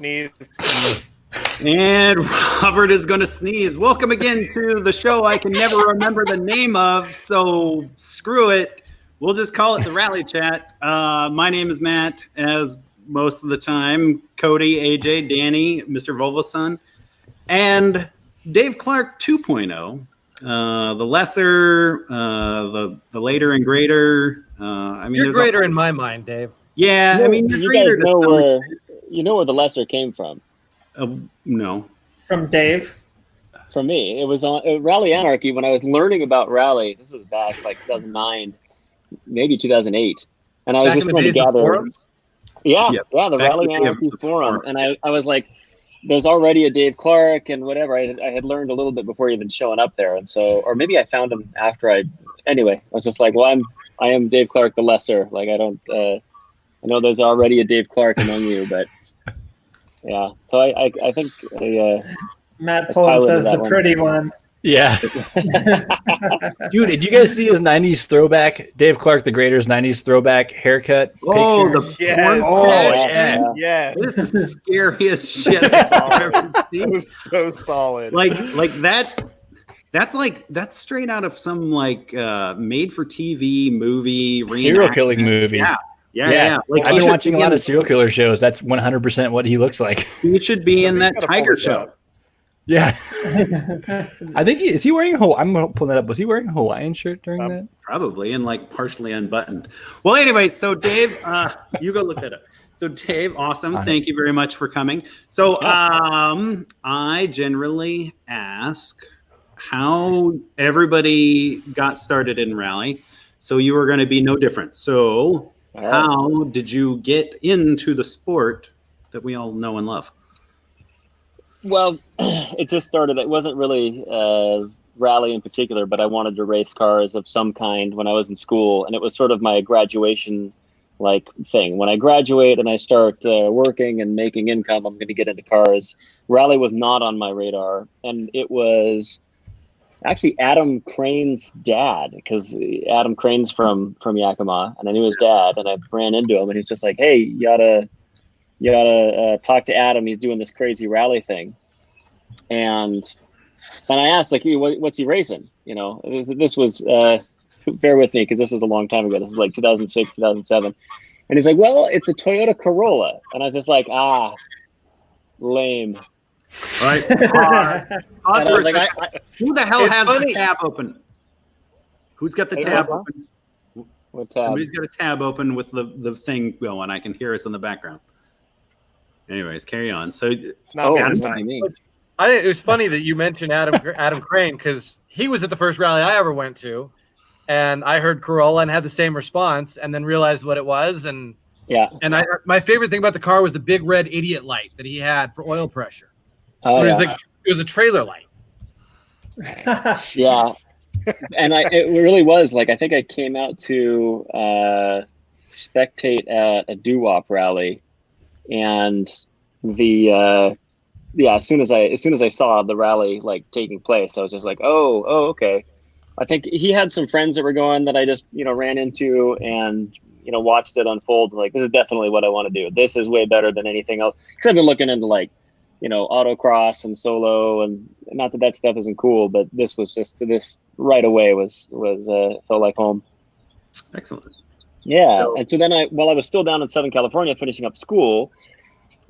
sneeze. And Robert is going to sneeze. Welcome again to the show I can never remember the name of, so screw it. We'll just call it the Rally Chat. My name is Matt, as most of the time. Cody, AJ, Danny, Mr. Volvoson, and Dave Clark 2.0. The lesser, the later and greater. You're greater in my mind, Dave. Yeah, you I mean, you guys know where the lesser came from. No. From Dave. From me, it was on Rally Anarchy when I was learning about rally. This was back like 2009, maybe 2008, and I was just trying to gather. Yeah, the Rally Anarchy forum, and I was like, there's already a Dave Clark and whatever. I had learned a little bit before even showing up there, and so, or maybe I found him after Anyway, I was just like, well, I am Dave Clark the lesser. Like I don't. I know there's already a Dave Clark among you, but yeah. So I think Matt Pullen says the pretty one. Yeah. Dude, did you guys see his 90s throwback, Dave Clark the Greater's 90s throwback haircut? Oh, picture? Yeah. This is the scariest shit I've ever seen. It was so solid. Like that's straight out of some made for TV movie, serial killing movie. Yeah. Like I've been watching a lot of serial killer shows. That's 100% what he looks like. He should be in that Tiger show. Yeah. I think is he wearing I'm gonna pull that up. Was he wearing a Hawaiian shirt during that? Probably, and partially unbuttoned. Well, anyway, so Dave, you go look that up. So Dave, awesome. Thank you very much for coming. So I generally ask how everybody got started in rally. So you were going to be no different. So how did you get into the sport that we all know and love? Well, it just started. It wasn't really rally in particular, but I wanted to race cars of some kind when I was in school, and it was sort of my graduation thing. When I graduate and I start working and making income, I'm going to get into cars. Rally was not on my radar, and it was actually Adam Crane's dad, because Adam Crane's from Yakima, and I knew his dad, and I ran into him, and he's just like, "Hey, you gotta talk to Adam. He's doing this crazy rally thing." And I asked, what's he racing? This was, bear with me because this was a long time ago. This was 2006, 2007. And he's like, well, it's a Toyota Corolla. And I was just like, lame. Right. Who the hell has the tab open? Who's got the tab open? What tab? Somebody's got a tab open with the thing going. I can hear us in the background. Anyways, carry on. So it's not me. It was funny that you mentioned Adam Crane, because he was at the first rally I ever went to, and I heard Corolla and had the same response, and then realized what it was. And my favorite thing about the car was the big red idiot light that he had for oil pressure. It was a trailer light. Yeah, and it really was I think I came out to spectate at a doo-wop rally, and as soon as I saw the rally taking place, I was just like, oh, okay. I think he had some friends that were going that I just ran into and watched it unfold. This is definitely what I want to do. This is way better than anything else. Because I've been looking into autocross and solo, and not that stuff isn't cool, but this right away was felt like home. Excellent. Yeah, and so then while I was still down in Southern California finishing up school,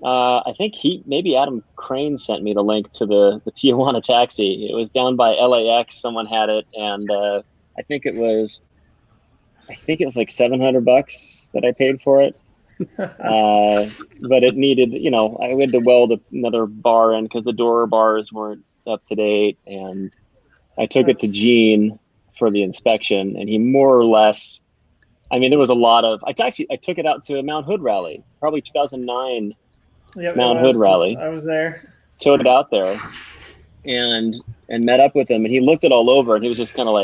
I think maybe Adam Crane sent me the link to the Tijuana taxi. It was down by LAX. Someone had it, and I think it was like $700 that I paid for it. But it needed, I had to weld another bar in because the door bars weren't up to date, and I took it to Gene for the inspection, and he more or less, there was a lot of. I took it out to a Mount Hood rally, probably 2009. Mount Hood rally. I was there. Towed it out there, and met up with him, and he looked it all over, and he was just kind of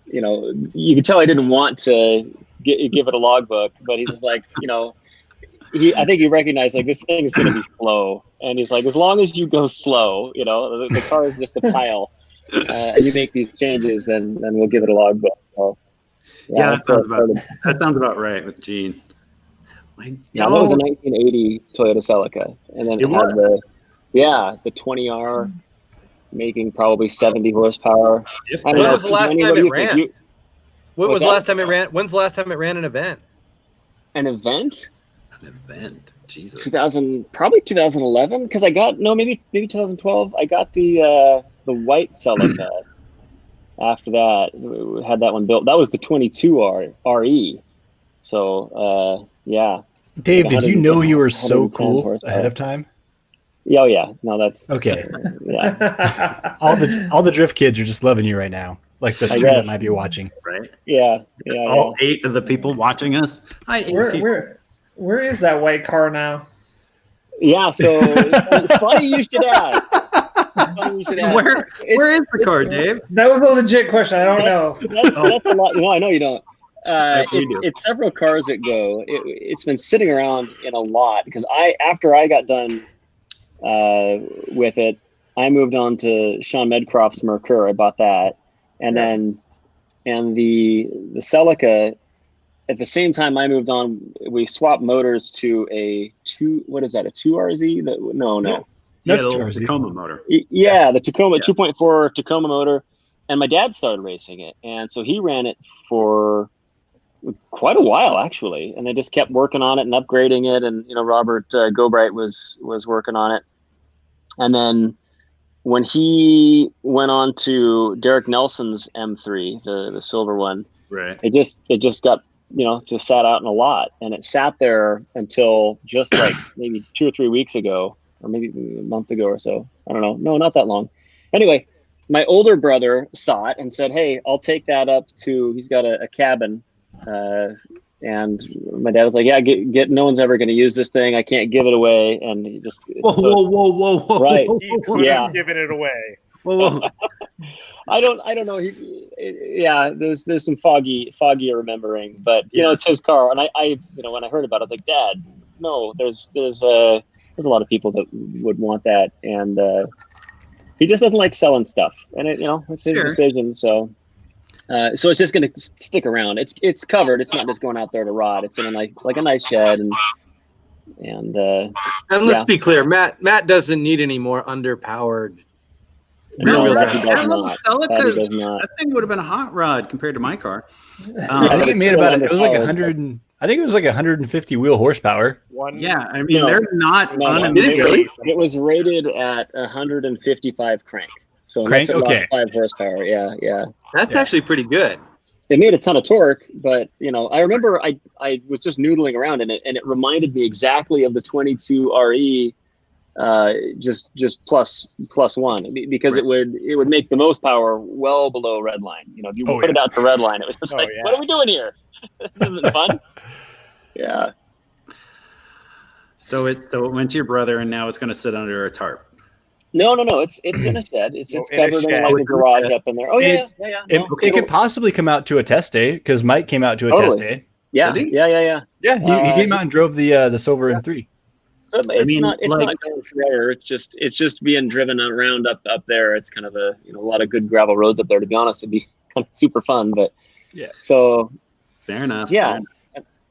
you could tell I didn't want to give it a logbook, but he's just I think he recognized this thing is going to be slow, and he's like, as long as you go slow, the car is just a pile, and you make these changes, then we'll give it a logbook. So that sounds about right with Gene. Yeah, that was a 1980 Toyota Celica, and then it had the 20R making probably 70 horsepower. When was the last time it ran? When was the last time it ran? When's the last time it ran an event? An event? An event. Jesus. 2011, because maybe 2012. I got the white Celica. After that, we had that one built. That was the 22R RE. So yeah. Dave, did you know you were so cool ahead of time? Oh yeah, no, that's okay. Yeah. all the drift kids are just loving you right now, like the two that might be watching. Right. Yeah. All 8 of the people watching us. Hi, 8 people. Where is that white car now? Yeah, so funny you should ask. Where is the car, Dave? That was a legit question. I don't know. That's a lot. No, I know you don't. It's several cars that go. It's been sitting around in a lot because after I got done with it, I moved on to Sean Medcroft's Merkur. I bought that, and the Celica. At the same time I moved on, we swapped motors to a 2RZ? No. That's the Tacoma motor. Yeah, the Tacoma 2.4 Tacoma motor. And my dad started racing it. And so he ran it for quite a while, actually. And they just kept working on it and upgrading it. And, Robert Gobright was working on it. And then when he went on to Derek Nelson's M3, the silver one, right? It just got, just sat out in a lot. And it sat there until just like maybe 2 or 3 weeks ago, or maybe a month ago or so. I don't know. No, not that long. Anyway, my older brother saw it and said, "Hey, I'll take that up to." He's got a cabin, and my dad was like, "Yeah, get. No one's ever going to use this thing. I can't give it away." And he just whoa, right? Yeah, giving it away. Whoa. I don't know. There's some foggy remembering, but it's his car, and I when I heard about it, I was like, "Dad, no, there's a lot of people that would want that," and he just doesn't like selling stuff, and it's his decision. So it's just going to stick around. It's covered. It's not just going out there to rot. It's in a nice shed, and let's be clear, Matt doesn't need any more underpowered. No, that thing would have been a hot rod compared to my car. I think it made about it was like 100. I think it was like 150 wheel horsepower. I mean, they're not. It was rated at 155 crank. So crank, okay, 5 horsepower. Yeah. That's actually pretty good. It made a ton of torque, but I remember I was just noodling around in it, and it reminded me exactly of the 22 RE. Just plus one, because it would make the most power well below redline. If you put it out to redline, it was just what are we doing here? This isn't fun. Yeah. So it went to your brother, and now it's going to sit under a tarp. No. It's in a shed. It's covered in like a garage up in there. Oh yeah. It could possibly come out to a test day because Mike came out to a test day. Yeah. Yeah. He came out and drove the silver M3. So it's not going forever. It's just being driven around up there. It's kind of a lot of good gravel roads up there. To be honest, it'd be kind of super fun. But so fair enough. Yeah,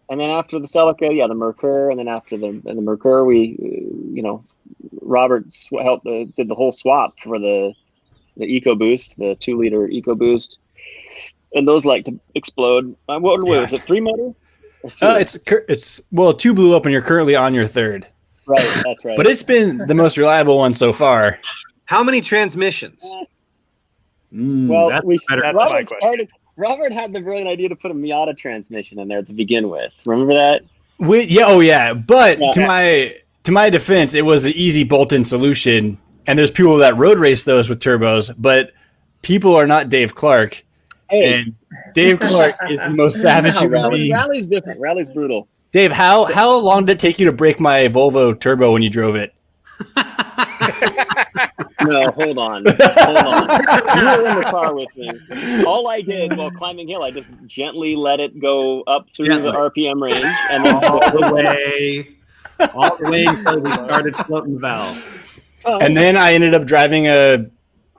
and then after the Celica, the Merkur, and then after the Merkur, we Robert did the whole swap for the EcoBoost, the 2-liter EcoBoost, and those like to explode. What was it? 3 motors? It's 2 blew up, and you're currently on your 3rd. Right, that's right. But it's been the most reliable one so far. How many transmissions? Well, that's my question. Robert had the brilliant idea to put a Miata transmission in there to begin with. Remember that? But to my defense, it was the easy bolt-in solution, and there's people that road race those with turbos, but people are not Dave Clark. Hey. And Dave Clark is the most savage human being. Rally's different. Rally's brutal. Dave, how long did it take you to break my Volvo turbo when you drove it? No, hold on. You were in the car with me. All I did while climbing hill, I just gently let it go up through the RPM range, and then all the way until we started floating the valve. And then I ended up driving a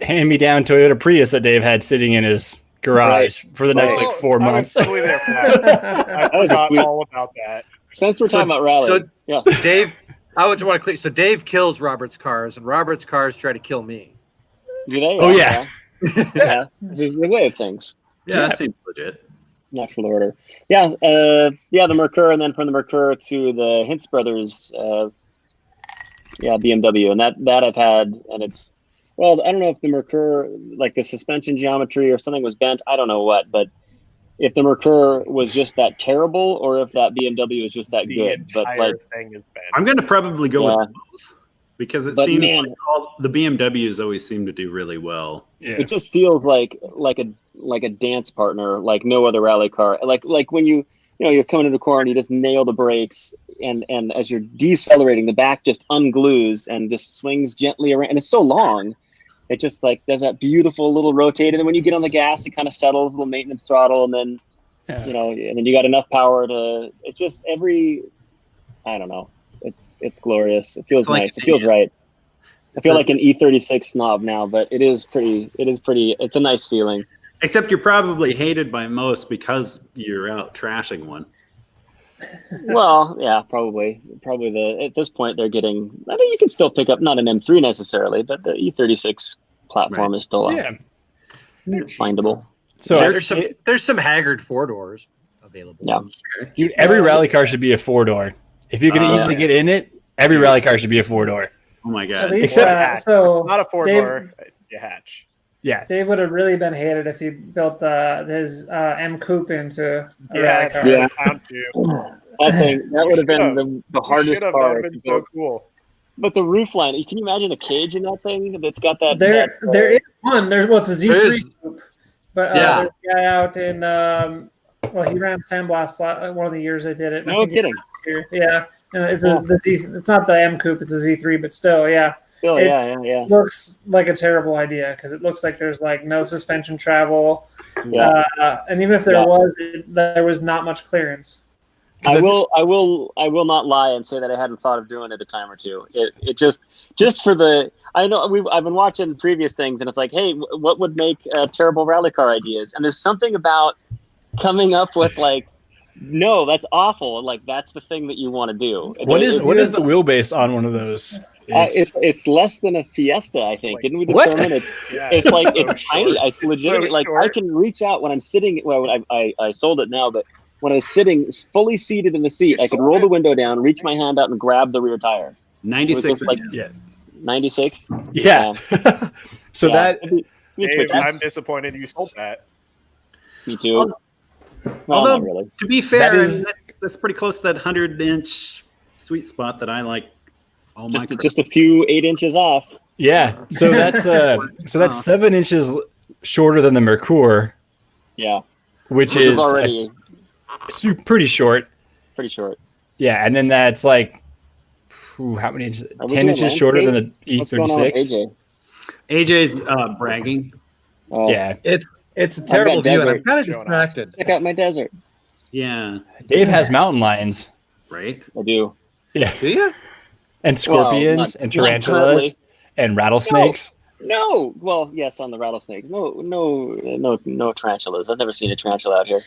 hand-me-down Toyota Prius that Dave had sitting in his garage for the next 4 months. I was totally there for that. I forgot all about that. Since we're talking about rally, so Dave, I would want to clear. So Dave kills Robert's cars, and Robert's cars try to kill me. Do they? Oh yeah. Yeah. This is the way of things. Yeah, that seems legit. Natural order. Yeah. The Mercure, and then from the Mercure to the Hintz Brothers. BMW, and that I've had, and it's, well, I don't know if the Mercure, like the suspension geometry or something was bent. I don't know what, but if the Mercure was just that terrible, or if that BMW was just that good. But like, thing is bent. I'm going to probably go with both because it seems like all the BMWs always seem to do really well. Yeah. it just feels like a dance partner, like no other rally car. Like when you're coming into the corner and you just nail the brakes, and as you're decelerating, the back just unglues and just swings gently around, and it's so long. It just like does that beautiful little rotate, and then when you get on the gas, it kind of settles, a little maintenance throttle, and then and then you got enough power to. It's just I don't know. It's glorious. It feels nice. It feels right. I feel like an E36 snob now, but it is pretty. It's a nice feeling. Except you're probably hated by most because you're out trashing one. Well, yeah, probably at this point they're getting. I mean, you can still pick up not an M3 necessarily, but the E36 platform is still findable. So there's some Haggard 4-doors available. Yeah, dude, every rally car should be a 4-door. If you can easily get in it, every rally car should be a 4-door. Oh my god! At least, so not a 4-door, a hatch. Yeah, Dave would have really been hated if he built his M Coupe into a rally car. Yeah. That would have been the hardest part. That would have been so cool. But the roofline, can you imagine a cage in that thing that's got that? There is one. There's it's a Z3 coupe. But there's a guy out in he ran Sandblast one of the years I did it. No kidding. Yeah, and it's it's not the M Coupe, it's a Z3, but still, yeah. It looks like a terrible idea because it looks like there's like no suspension travel, and even if there there was not much clearance. I will not lie and say that I hadn't thought of doing it a time or two. It just for the. I know I've been watching previous things, and it's like, hey, what would make terrible rally car ideas? And there's something about coming up with like, no, that's awful. Like that's the thing that you want to do. What is the wheelbase on one of those? It's less than a Fiesta, I think. Didn't we determine it's like it's tiny. I legitimately I can reach out when I'm sitting. Well, I sold it now, but when I was sitting fully seated in the seat, I could roll the window down, reach my hand out, and grab the rear tire. 96. 96. Yeah. So Dave, I'm disappointed you sold that. Me too. Although, really. To be fair, that's pretty close to that 100-inch sweet spot that I like. Just a few 8 inches off. Yeah. So that's 7 inches shorter than the Mercure. Yeah. Which is already pretty short. Pretty short. Yeah, and then that's like how many inches? 10 inches shorter than the E36. AJ's bragging. Oh. Yeah. It's a terrible view, and I'm kind of distracted. Check out my desert. Yeah. Dave has mountain lions. Right? I do. Yeah. Do you? And scorpions and tarantulas and rattlesnakes. No. Well, yes, on the rattlesnakes. No tarantulas. I've never seen a tarantula out here.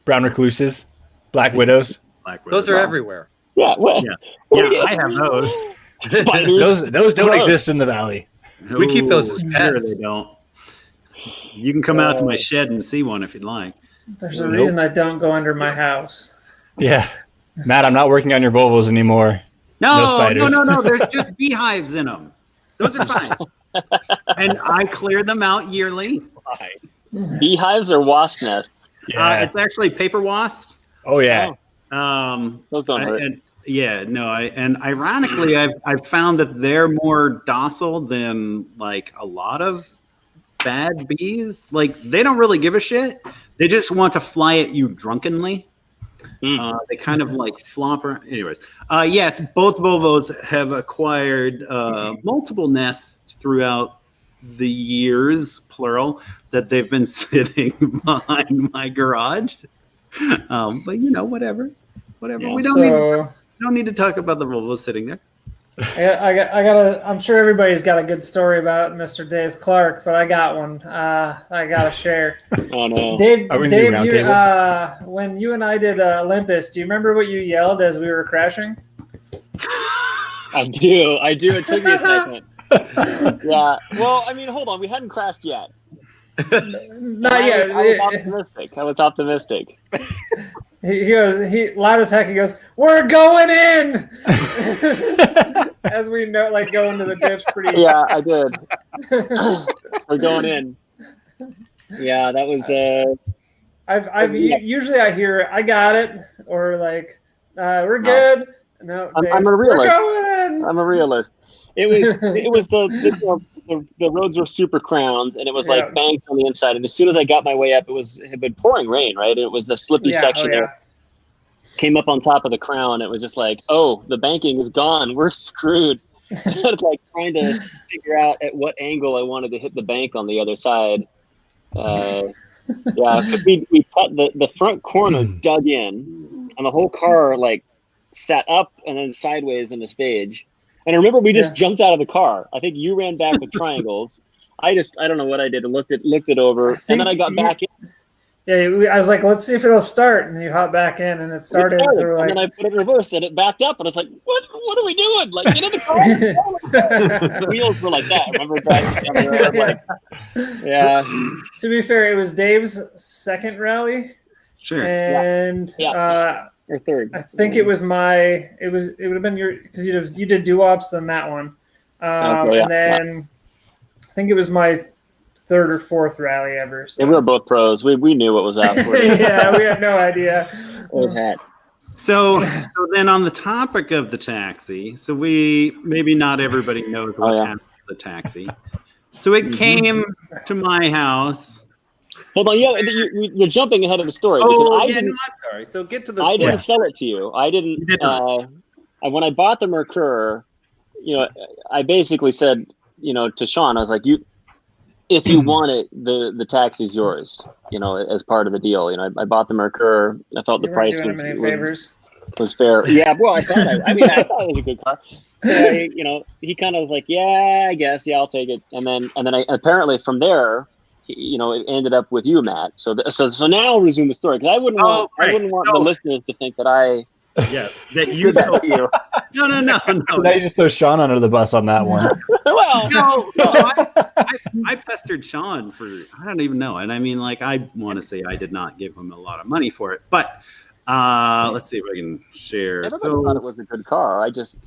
Brown recluses, black widows. Those are everywhere. Yeah. I have those. Spiders. Those don't exist in the valley. We keep those as pets. They don't. You can come out to my shed and see one if you'd like. There's a reason I don't go under my house. Yeah. Matt, I'm not working on your Volvos anymore. No. There's just beehives in them. Those are fine. And I clear them out yearly. Beehives or wasp nests? Yeah. It's actually paper wasps. Oh yeah. Those don't hurt. And ironically, I've found that they're more docile than like a lot of bad bees. Like they don't really give a shit. They just want to fly at you drunkenly. They kind of like flop around. Anyways, yes, both Volvos have acquired multiple nests throughout the years, plural, that they've been sitting behind my garage. But whatever. Yeah, We don't need to talk about the Volvo sitting there. I'm sure everybody's got a good story about Mr. Dave Clark, but I got one. I gotta share. Oh no, Dave, when you and I did Olympus, do you remember what you yelled as we were crashing? I do. It took me a second. Yeah. Well, I mean, hold on. We hadn't crashed yet. Not yet. I was optimistic. He loud as heck. He goes, "We're going in," as we know, like going to the ditch. Pretty. Yeah, I did. We're going in. Yeah, that was. Usually I hear I got it or like we're good. No, I'm a realist. We're going in. I'm a realist. It was the roads were super crowned and it was like banked on the inside. And as soon as I got my way up, it had been pouring rain, right? It was the slippy section there. Came up on top of the crown. It was just like, oh, the banking is gone. We're screwed. It's like trying to figure out at what angle I wanted to hit the bank on the other side. Yeah, because we the front corner dug in, and the whole car like sat up and then sideways in the stage. And I remember we just jumped out of the car. I think you ran back with triangles. I don't know what I did. I looked it over, and then I got back in. Yeah, I was like, let's see if it'll start. And you hop back in, and it started. So we're like, and then I put it in reverse, and it backed up. And I was like, what are we doing? Like, get in the car. The wheels were like that. I remember driving down the road. Like, yeah. To be fair, it was Dave's second rally. Sure. And or third. I think it was it would have been your, because you did doo-wops than that one. And then I think it was my third or fourth rally ever. So. Yeah, we were both pros. We knew what was out for you. Yeah, we had no idea. So then on the topic of the taxi, so maybe not everybody knows what happened to the taxi. So it came to my house. Hold on, you're jumping ahead of the story. I'm sorry. So get to the. I didn't sell it to you. I didn't. When I bought the Merkur, I basically said, to Sean, I was like, if you want it, the taxi's yours. As part of the deal. I bought the Merkur. I felt the price was fair. Yeah, well, I thought it was a good car. So he kind of was like, yeah, I guess, I'll take it. And then I apparently from there. It ended up with you, Matt. So now I'll resume the story because I wouldn't want the listeners to think that I that you sold you. No. Now you just throw Sean under the bus on that one. Well, no. I pestered Sean for I don't even know, and I mean, like I want to say I did not give him a lot of money for it, but let's see if I can share. Everybody thought it was a good car. I just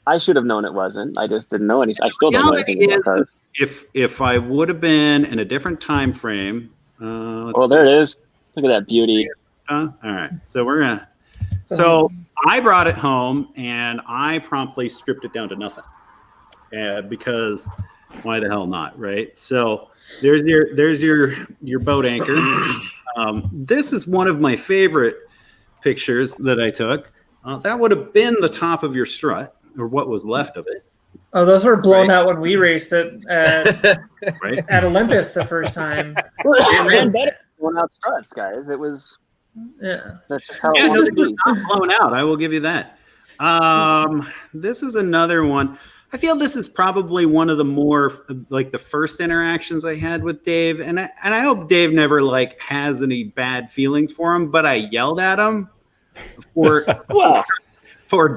I should have known it wasn't. I just didn't know anything. I still don't know anything about cars. If I would have been in a different time frame, there it is. Look at that beauty. All right, so we're gonna. So I brought it home and I promptly stripped it down to nothing, because why the hell not, right? So there's your boat anchor. This is one of my favorite pictures that I took. That would have been the top of your strut, or what was left of it. Oh, those were blown out when we raced it at Olympus the first time. It ran better blown out struts, guys. It was. Yeah. That's just how it was to be. Not blown out. I will give you that. This is another one. I feel this is probably one of the more like the first interactions I had with Dave, and I hope Dave never like has any bad feelings for him. But I yelled at him for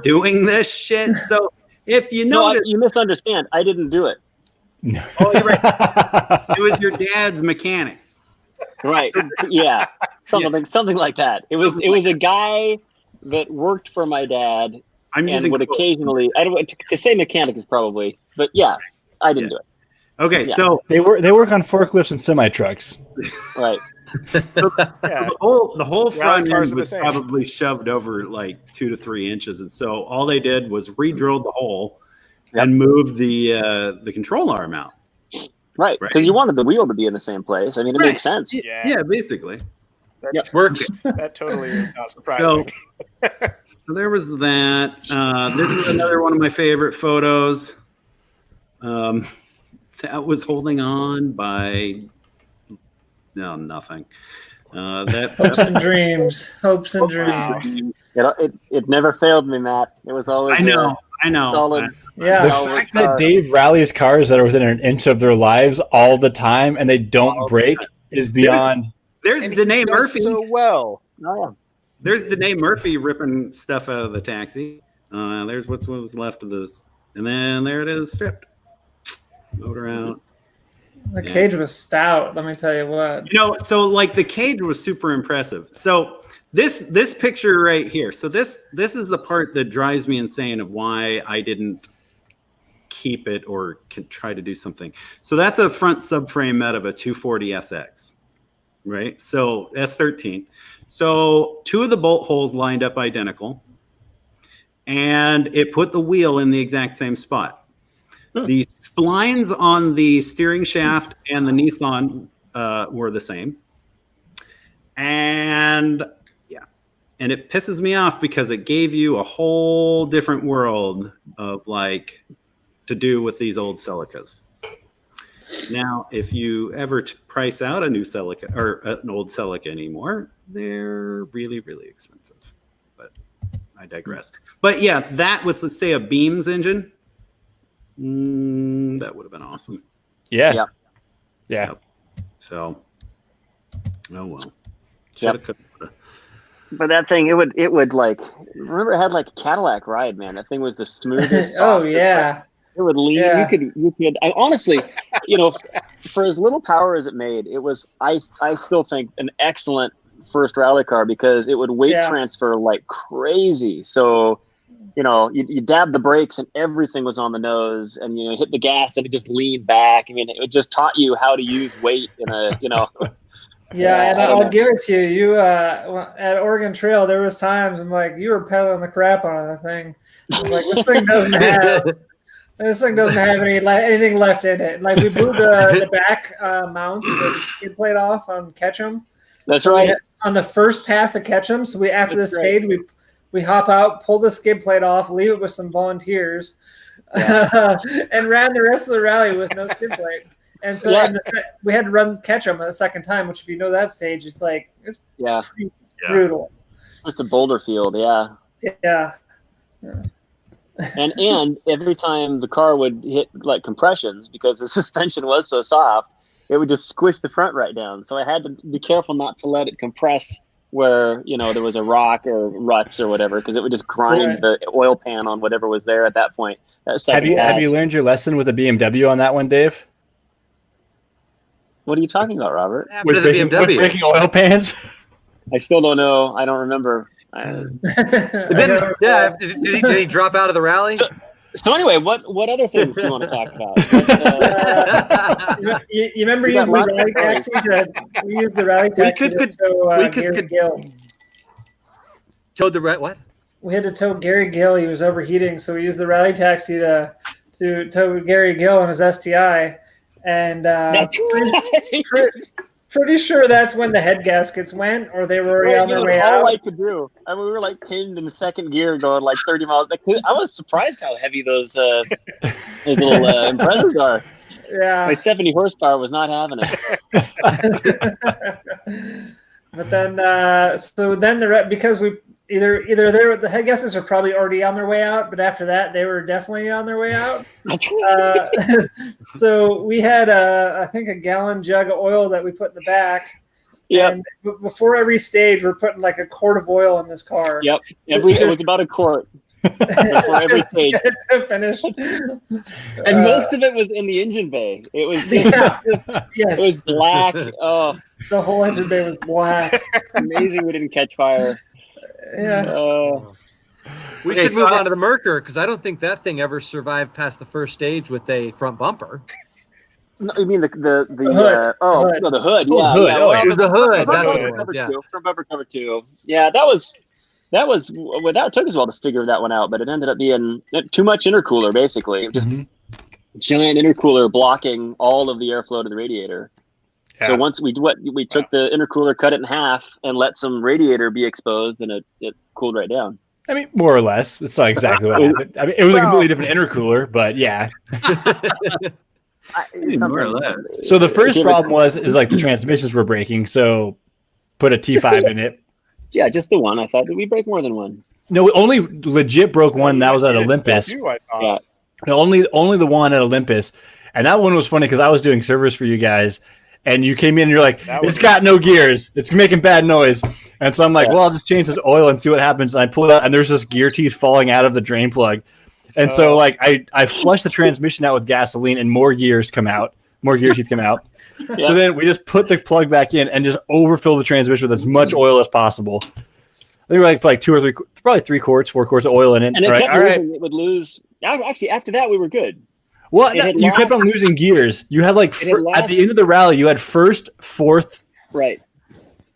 doing this shit. So if you notice, you misunderstand. I didn't do it. No. Oh, you're right. It was your dad's mechanic. Right. Yeah. Something like that. It was a guy that worked for my dad. And would occasionally, I don't to say mechanic is probably, but yeah, I didn't do it. Okay, so they work on forklifts and semi trucks. Right. So the whole front end was probably shoved over like 2 to 3 inches, and so all they did was re-drilled the hole and moved the control arm out. Right, because you wanted the wheel to be in the same place. I mean, it makes sense. Yeah, basically. That works. That totally is not surprising. So there was that. This is another one of my favorite photos. That was holding on by nothing. Hopes and dreams. Hopes and dreams. It never failed me, Matt. It was always. I know. I know. Solid. Yeah. The fact that Dave rallies cars that are within an inch of their lives all the time and they don't break is beyond. There's Danae Murphy. So well. Oh, yeah. There's Danae Murphy ripping stuff out of the taxi. There's what was left of this. And then there it is, stripped. Motor out. The cage was stout, let me tell you what. So like the cage was super impressive. So this picture right here. So this is the part that drives me insane of why I didn't keep it or can try to do something. So that's a front subframe out of a 240 SX, right? So S13. So 2 of the bolt holes lined up identical, and it put the wheel in the exact same spot. The splines on the steering shaft and the Nissan were the same. And and it pisses me off because it gave you a whole different world of like to do with these old Celicas. Now, if you ever price out a new Celica or an old Celica anymore, they're really, really expensive. But I digress. But yeah, that with, let's say, a Beams engine, that would have been awesome. Yeah. So, oh well. But that thing, it would like, remember it had like a Cadillac ride, man. That thing was the smoothest. Oh yeah. It would lean. Yeah. You could. I honestly, for as little power as it made, it was. I still think an excellent first rally car because it would weight transfer like crazy. So, you dab the brakes and everything was on the nose, and hit the gas and it just leaned back. I mean, it just taught you how to use weight in a. Yeah, and I'll give it to you. You at Oregon Trail, there was times I'm like, you were pedaling the crap on the thing. I was like, this thing doesn't have anything left in it. Like we blew the back mounts that it played off on Ketchum. That's right. On the first pass of Ketchum, so after the stage we hop out, pull the skid plate off, leave it with some volunteers, and ran the rest of the rally with no skid plate. And so we had to run Ketchum a second time, which if you know that stage, it's pretty brutal. It's a boulder field, yeah. Yeah. And every time the car would hit like compressions because the suspension was so soft, it would just squish the front right down. So I had to be careful not to let it compress where there was a rock or ruts or whatever, because it would just grind the oil pan on whatever was there at that point. Have you learned your lesson with a BMW on that one, Dave? What are you talking about, Robert? With the BMW breaking oil pans? I still don't know. I don't remember. Did he drop out of the rally? So anyway, what other things do you want to talk about? You remember using the rally taxi? We used the rally taxi to tow Gary Gill. Towed the what? We had to tow Gary Gill. He was overheating, so we used the rally taxi to tow Gary Gill on his STI. And that's right. Pretty sure that's when the head gaskets went, or they were already on their way out. All I could do. I mean, we were like pinned in second gear, going like 30 miles. I was surprised how heavy those little Imprezas are. Yeah, my 70 horsepower was not having it. But then, because we either the head gaskets are probably already on their way out, but after that they were definitely on their way out. So we had I think a gallon jug of oil that we put in the back. Yeah. And before every stage, we're putting like a quart of oil in this car. Yep. It was about a quart. Before every stage. Finish. And most of it was in the engine bay. It was just, it was black. Oh, the whole engine bay was black. Amazing we didn't catch fire. Yeah. We should move on to the Merkur, because I don't think that thing ever survived past the first stage with a front bumper. No, you mean the hood? The hood. Yeah. It was the hood. That's what it was. Yeah. Front bumper cover 2. Yeah, that took us a while to figure that one out, but it ended up being too much intercooler, basically. Just giant intercooler blocking all of the airflow to the radiator. Yeah. So once we took the intercooler, cut it in half, and let some radiator be exposed, and it cooled right down. I mean, more or less. It's not exactly what happened. I mean, it was a completely different intercooler, but yeah. More or less. So the first problem is like the transmissions were breaking, so put a T5 in it. Yeah, just the one. I thought, did we break more than one? No, we only legit broke one. That was at Olympus. Yeah. No, only the one at Olympus, and that one was funny because I was doing service for you guys, and you came in and you're like, it's got no gears, it's making bad noise, and so I'm like, well, I'll just change the oil and see what happens. And I pull it out, and there's this gear teeth falling out of the drain plug, and so like I flush the transmission out with gasoline, and more gear teeth come out. So then we just put the plug back in and just overfill the transmission with as much oil as possible. I think we're like 4 quarts of oil in it. And it kept losing. It would lose. Actually, after that, we were good. Well, you kept on losing gears. You had like at the end of the rally, you had first, fourth. Right.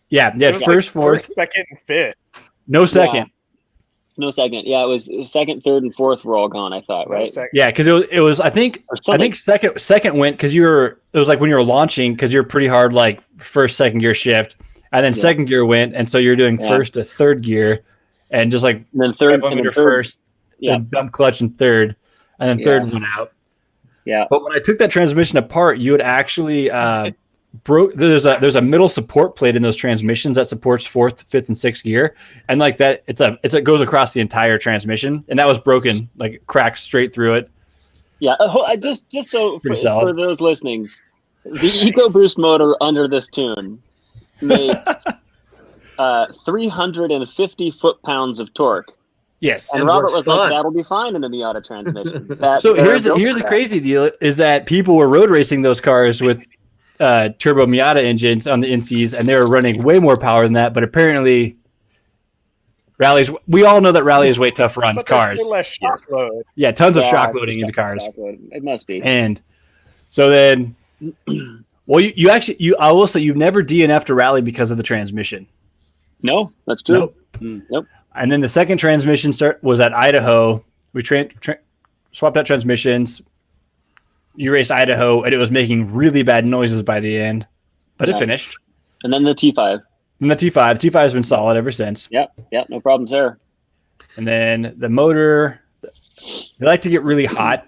Yeah, first, fourth, second, and fifth. No second. Yeah. No second. Yeah, it was second, third, and fourth were all gone. I thought, right? Yeah, because it was. I think second went because it was like when you were launching because you're pretty hard like first, second gear shift. And then second gear went, and so you're doing first to third gear, and just like and then third, and then first, dump clutch and third, and then third went out. Yeah. But when I took that transmission apart, you had actually broke. There's a middle support plate in those transmissions that supports fourth, fifth, and sixth gear, and like that, it goes across the entire transmission, and that was broken, like cracked straight through it. Yeah. Just so for those listening, the EcoBoost motor under this tune made 350 foot-pounds of torque. Yes, and Robert was like, "That'll be fine in a Miata transmission." So here's the crazy deal: is that people were road racing those cars with turbo Miata engines on the NCs, and they were running way more power than that. But apparently, rallies. We all know that rally is way tough to run cars. Less shock load. Yeah, tons of shock loading in the cars. It must be. And so then. Well, I will say you've never DNF'd a rally because of the transmission. No, that's true. Nope. And then the second transmission was at Idaho. We swapped out transmissions. You raced Idaho, and it was making really bad noises by the end, but it finished. And then the T5. And the T5 has been solid ever since. Yep, no problems there. And then the motor, they like to get really hot.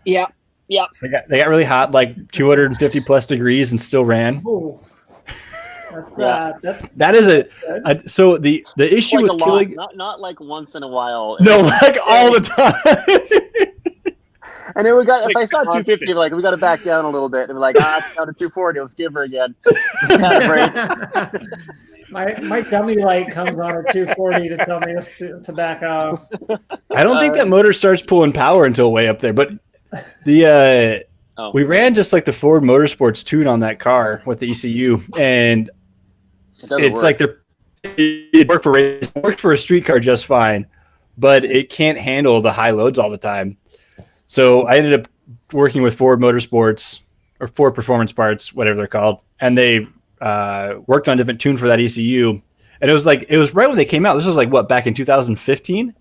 Yeah. Yeah, so they got really hot, like 250 plus degrees, and still ran. Ooh. That is so the issue like with killing not like once in a while. No, like all the time. And then if I saw 250, like we got to back down a little bit, and we're like, it's down to 240. Let's give her again. My dummy light comes on at 240 to tell me to back off. I don't think that motor starts pulling power until way up there, but. We ran just like the Ford Motorsports tune on that car with the ECU, and it's like it worked for a street car just fine, but it can't handle the high loads all the time. So I ended up working with Ford Motorsports or Ford Performance Parts, whatever they're called, and they worked on a different tune for that ECU. And it was right when they came out. This was like back in 2015,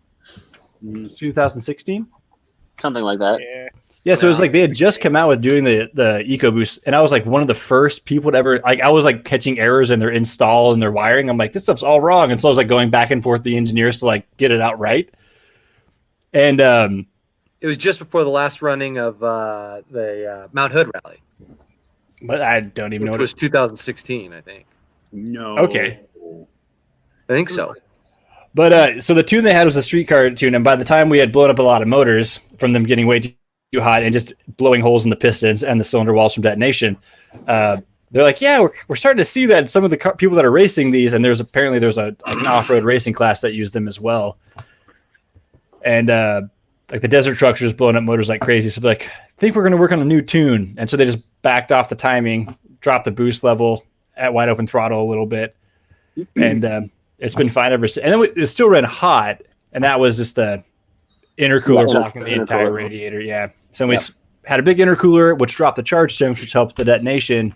2016, something like that. Yeah, so it was like they had just come out with doing the EcoBoost, and I was like one of the first people to ever I was like catching errors in their install and their wiring. I'm like, this stuff's all wrong, and so I was like going back and forth with the engineers to like get it out right. And it was just before the last running of the Mount Hood rally. But I don't even know what it was 2016, I think. No. Okay. I think so. But so the tune they had was a street car tune, and by the time we had blown up a lot of motors from them getting way too hot and just blowing holes in the pistons and the cylinder walls from detonation, they're like, yeah, we're starting to see that some of the people that are racing these, and there's an off-road racing class that used them as well, and like the desert trucks are just blowing up motors like crazy. So they're like, I think we're going to work on a new tune, and so they just backed off the timing, dropped the boost level at wide open throttle a little bit, and it's been fine ever since. And then it still ran hot, and that was just the intercooler blocking the entire radiator. Yeah. So we had a big intercooler, which dropped the charge temps, which helped the detonation,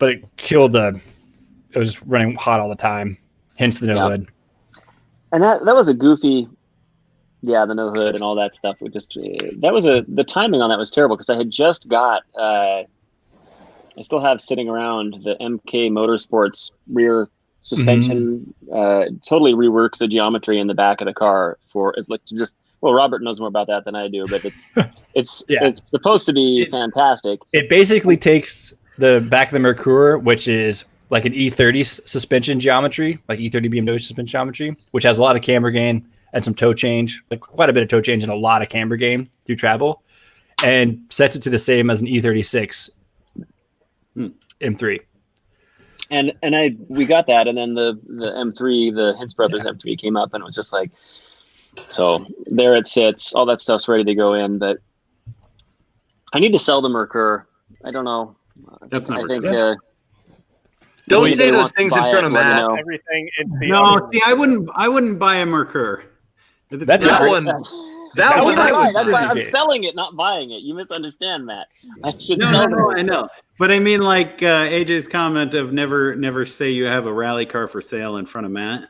but it killed it was just running hot all the time, hence the no hood. And that was a goofy, the no hood and all that stuff. The timing on that was terrible because I had just got, I still have sitting around the MK Motorsports rear suspension, totally reworks the geometry in the back of the car for it. Like Robert knows more about that than I do, but it's supposed to be fantastic. It basically takes the back of the Mercure, which is like an E30 suspension geometry, like E30 BMW suspension geometry, which has a lot of camber gain and some toe change, like quite a bit of toe change and a lot of camber gain through travel, and sets it to the same as an E36 M3. And we got that, and then the M3, the Hintz Brothers M3 came up, and it was just like, so there it sits. All that stuff's ready to go in, but I need to sell the Merkur. I don't know. That's not I think. Don't say those things in front of Matt. Everything into the No, see, I wouldn't buy a Merkur. That's That a- one. That's That one. right. That's why I'm pretty selling it, not buying it. You misunderstand that. I should No, sell no, it. I know. But I mean, like AJ's comment of never say you have a rally car for sale in front of Matt.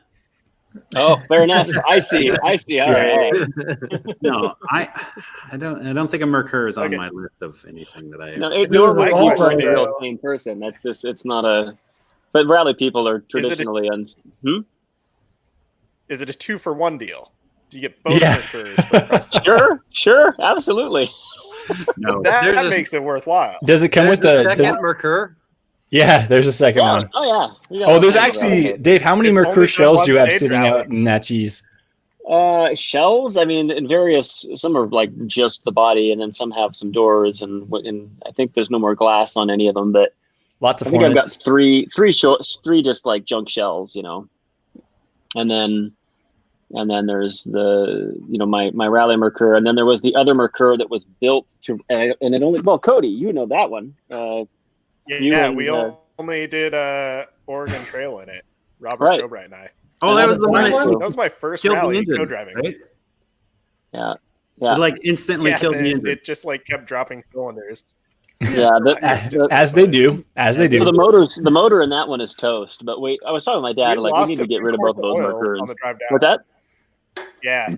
Oh, fair enough. I see. All right. No, I don't think a Merkur is on Okay. my list of anything that I. No, was nor a would ball you for any player. real same person. That's just, it's not a. But rally people are traditionally Is it a 2-for-1 deal? Do you get both Yeah. Merkurs for the price? Sure, absolutely. No. That There's a- makes it worthwhile. Does it come There's with the? second Merkur. Yeah, there's a second Yeah. one. Oh yeah. We got Oh, all there's kinds of actually rally. Dave. How many It's only Merkur for shells do you one have stage sitting rally. out in that cheese? Shells. I mean, in various. Some are like just the body, and then some have some doors, and I think there's no more glass on any of them. But Lots of I think I've got Hornets. three just like junk shells, and then there's the my rally Merkur, and then there was the other Merkur that was built to, and it only Cody, you know that one. Yeah, and, we only did Oregon Trail in it. Robert Right. Gobright and I. Oh, that was the one Black that one? That was my first killed the rally engine, co-driving. right? Yeah. It like instantly killed then the engine. it just like kept dropping cylinders. Yeah, As they do. So the motor in that one is toast. But I was talking to my dad, We like we lost need to a get few rid of both of those quarts oil on Merkurs. the drive down. What's that? Yeah,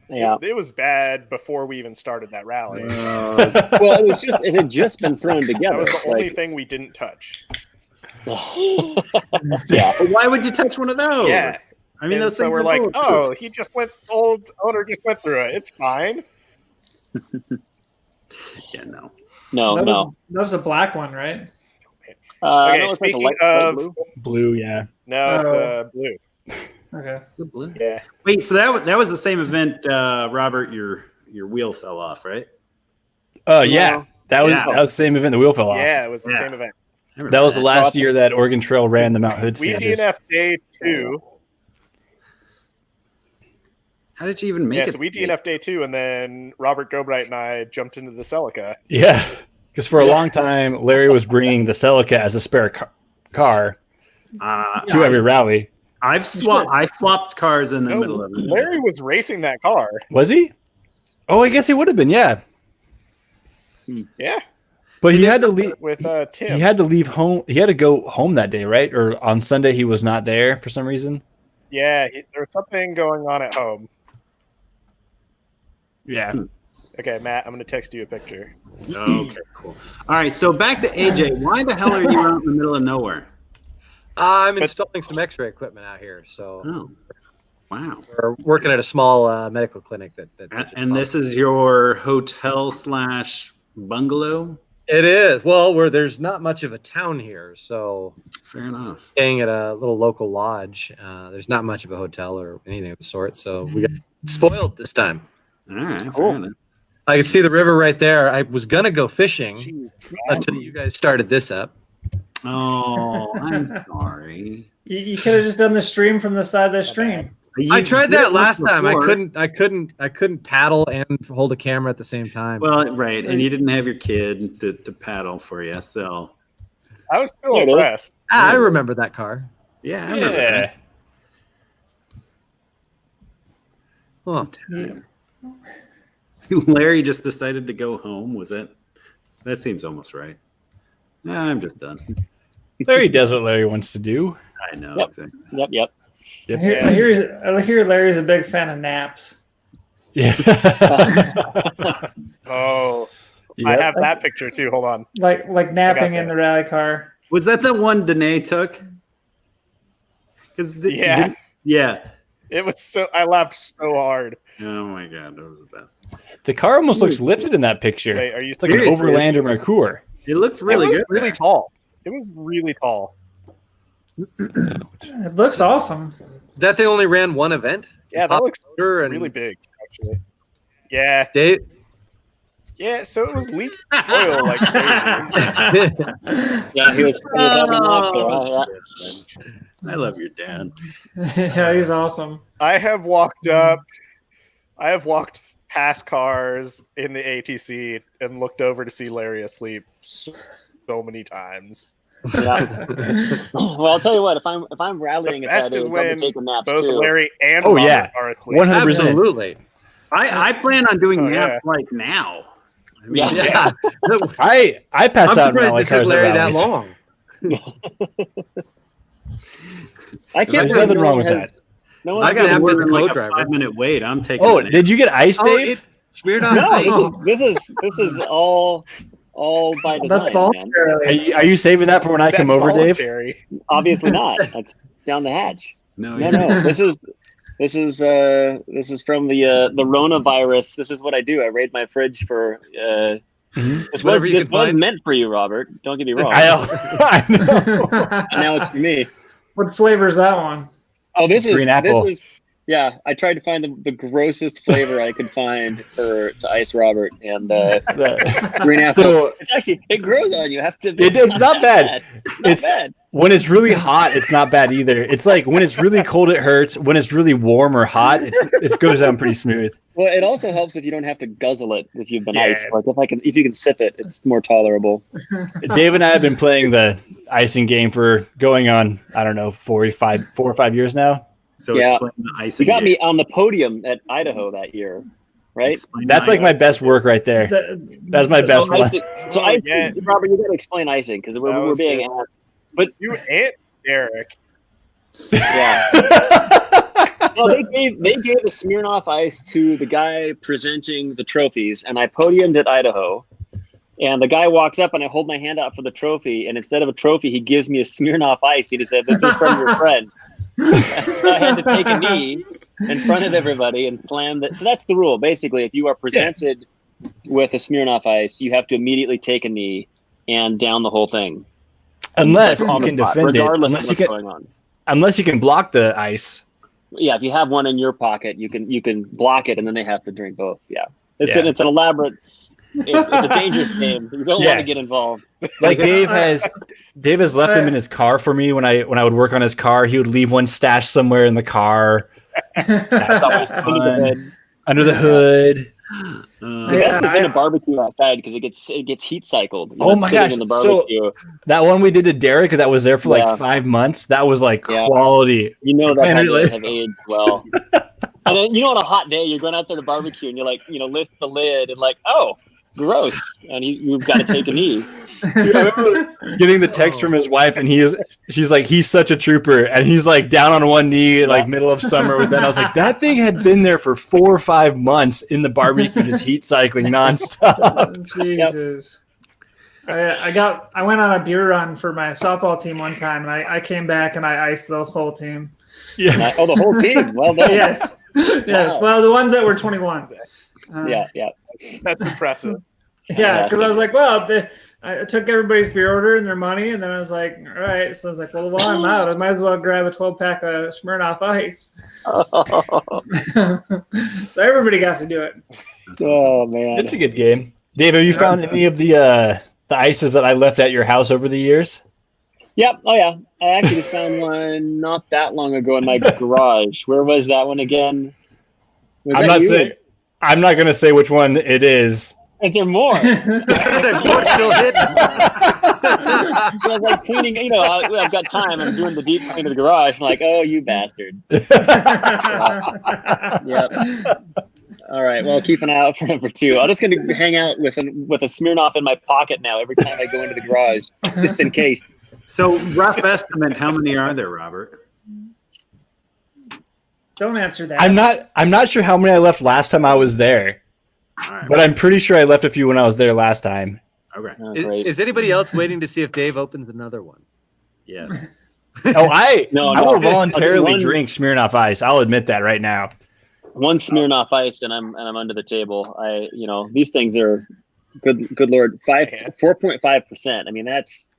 Yeah. it was bad before we even started that rally. Well, it had just been thrown That together. was the only thing we didn't touch. Yeah. But why would you touch one of those? Yeah, I mean, and those so things we're are like, bulletproof. old owner just went through it. It's fine. Yeah, no. No. That was a black one, right? Okay, no, it's like a speaking light of- blue. Blue, yeah. No, it's Oh. blue. Okay. Is it blue? Yeah, Wait, so that was the same event, Robert. Your wheel fell off, right? Yeah. That was Yeah. the same event. The wheel fell off. yeah, it was the Yeah. same event. I remember That was the last year that Oregon Trail ran the Mount Hood We standards. DNF day 2. How did you even make Yeah, it? so we DNF day 2, and then Robert Gobright and I jumped into the Celica. Yeah, because for a long time, Larry was bringing the Celica as a spare car to every rally. I swapped cars in the middle of it. Larry was racing that car. Was he? Oh, I guess he would have been. Yeah, Yeah, but he had to leave. with Tim. He had to leave home. He had to go home that day, right? Or on Sunday, he was not there for some reason. Yeah, there was something going on at home. Yeah. Okay, Matt, I'm going to text you a picture. Okay, cool. All right, so back to AJ. Why the hell are you out in the middle of nowhere? I'm installing some X-ray equipment out here, so Oh, wow. we're working at a small medical clinic. And this is your hotel / bungalow? It is. Well, there's not much of a town here, so Fair enough. staying at a little local lodge. There's not much of a hotel or anything of the sort, so we got spoiled this time. All right, fair enough. I can see the river right there. I was gonna go fishing until you guys started this up. Oh, I'm sorry. You could have just done the stream from the side of the stream. I tried did that it last time. I before. couldn't paddle and hold a camera at the same time. Well, right, and you didn't have your kid to paddle for you, so I was still There it is. impressed. I remember that car. yeah, I remember that. Huh. Larry just decided to go home. Was it? That seems almost right. Nah, I'm just done. Larry does what Larry wants to do. I know. Yep. Exactly. Yep. I hear Larry's a big fan of naps. Yeah. Oh, Yeah. I have that picture too. Hold on. Like napping in this. the rally car. Was that the one Danae took? Yeah. Yeah. It was so. I laughed so hard. Oh my god, that was the best. The car almost looks lifted in that picture. Wait, are you? It's like an Seriously? Overlander Merkur. It looks Really really good. good. Really tall. It was really tall. It looks awesome. That they only ran one event? Yeah, that looks and... really big, actually. Yeah. Dave? Yeah, so it was leaking oil like crazy. Yeah, he was having off there. Yeah. I love your dad. Yeah, he's awesome. I have walked past cars in the ATC and looked over to see Larry asleep so many times. Yeah. Well, I'll tell you what. If I'm rallying, the best is when take a nap both too. Larry and Robert are asleep. 100%. Absolutely. I plan on doing naps like now. I mean, I pass out now. It took Larry that long. I can't. There's nothing wrong with that. No I got more than like a driver. 5-minute wait. I'm taking. Oh, did you get ice, Dave? Smeared on no, ice. this is all by design. That's voluntary. Are you saving that for when I come over, voluntary. Dave? Obviously not. That's down the hatch. No. This is from the coronavirus. This is what I do. I raid my fridge for. This was meant for you, Robert. Don't get me wrong. I know. And now it's for me. What flavor is that one? Oh, this is green apple. Yeah, I tried to find the grossest flavor I could find to ice Robert, and green apple. So, it grows on you. It's not bad. It's not bad. When it's really hot, it's not bad either. It's like when it's really cold, it hurts. When it's really warm or hot, it goes down pretty smooth. Well, it also helps if you don't have to guzzle it if you've been iced. Like if you can sip it, it's more tolerable. Dave and I have been playing the icing game for going on, I don't know, 4 or 5 years now. So explain the icing. You got me on the podium at Idaho that year, right? That's like my best work right there. That's my best one. So Robert, you got to explain icing because we're being asked. But you and Eric. Yeah. Well, they gave the Smirnoff Ice to the guy presenting the trophies, and I podiumed at Idaho. And the guy walks up, and I hold my hand out for the trophy, and instead of a trophy, he gives me a Smirnoff Ice. He just said, "This is from your friend." So I had to take a knee in front of everybody and slam that. So that's the rule. Basically, if you are presented with a Smirnoff Ice, you have to immediately take a knee and down the whole thing. Unless you can defend regardless it. of what's going on. Unless you can block the ice. Yeah, if you have one in your pocket, you can block it, and then they have to drink both. Yeah, it's an elaborate. It's a dangerous game. You don't want to get involved. Like Dave has left them in his car for me when I would work on his car. He would leave one stashed somewhere in the car. That's always fun. Under the hood. The best is in a barbecue outside because it gets heat cycled. Oh my gosh! In the barbecue. So that one we did to Derek that was there for like 5 months. That was like quality. You know that had to have aged well. And then on a hot day you're going out there to barbecue and you're like lift the lid and like gross, and you've got to take a knee. I remember getting the text from his wife, and she's like, he's such a trooper, and he's like down on one knee, like middle of summer with that. I was like, that thing had been there for 4 or 5 months in the barbecue, just heat cycling nonstop. Jesus. I went on a beer run for my softball team one time, and I came back and I iced the whole team. Yeah. The whole team. Well done. Yes. Yes. Well, the ones that were 21. Yeah. That's impressive. Yeah, because I was like, well, I took everybody's beer order and their money, and then I was like, all right. So I was like, well, while I'm out, I might as well grab a 12-pack of Smirnoff Ice. So everybody got to do it. Oh man, it's a good game. Dave, have you found any of the ices that I left at your house over the years? Yep. Oh yeah, I actually just found one not that long ago in my garage. Where was that one again? I'm not going to say which one it is. Is there more? There's more still hidden. I was like cleaning, I've got time. I'm doing the deep clean of the garage. I'm like, oh, you bastard. Yep. All right. Well, keep an eye out for number 2. I'm just going to hang out with a Smirnoff in my pocket now every time I go into the garage, just in case. So, rough estimate, how many are there, Robert? Don't answer that. I'm not sure how many I left last time I was there. Right. But I'm pretty sure I left a few when I was there last time. Okay. Is anybody else waiting to see if Dave opens another one? Yes. I will voluntarily drink Smirnoff Ice. I'll admit that right now. One Smirnoff Ice and I'm under the table. These things are good Lord, 4.5%. I mean, that's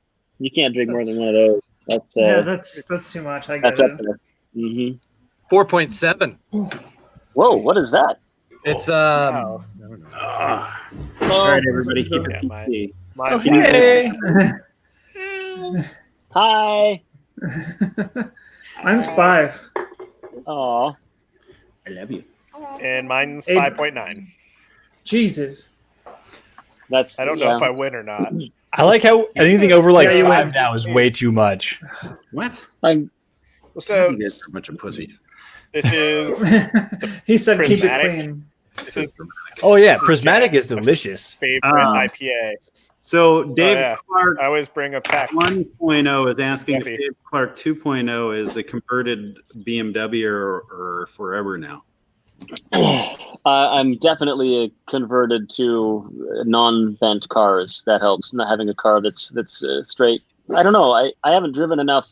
You can't drink more than one of those. That's that's too much. I get that's it. up there. Mm-hmm. 4.7. Whoa, what is that? It's Wow. All right, everybody, keep it Yeah, PC. Okay. Hi. Mine's 5. Oh, I love you. And mine's Eight. 5.9. Jesus. that's. I don't know if I win or not. I like how anything over like Yeah, you 5 win. now is way too much. What? I'm. So You guys are a bunch of pussies. this is He said keep it Prismatic. clean. this is Oh yeah, This is Prismatic Jack's is delicious. favorite Ah. IPA. So Dave yeah. Clark I always bring a pack. 1.0 is asking if Coffee. Dave Clark 2.0 is a converted BMW or forever now. I'm definitely converted to non-bent cars. That helps. Not having a car that's straight. I don't know. I haven't driven enough.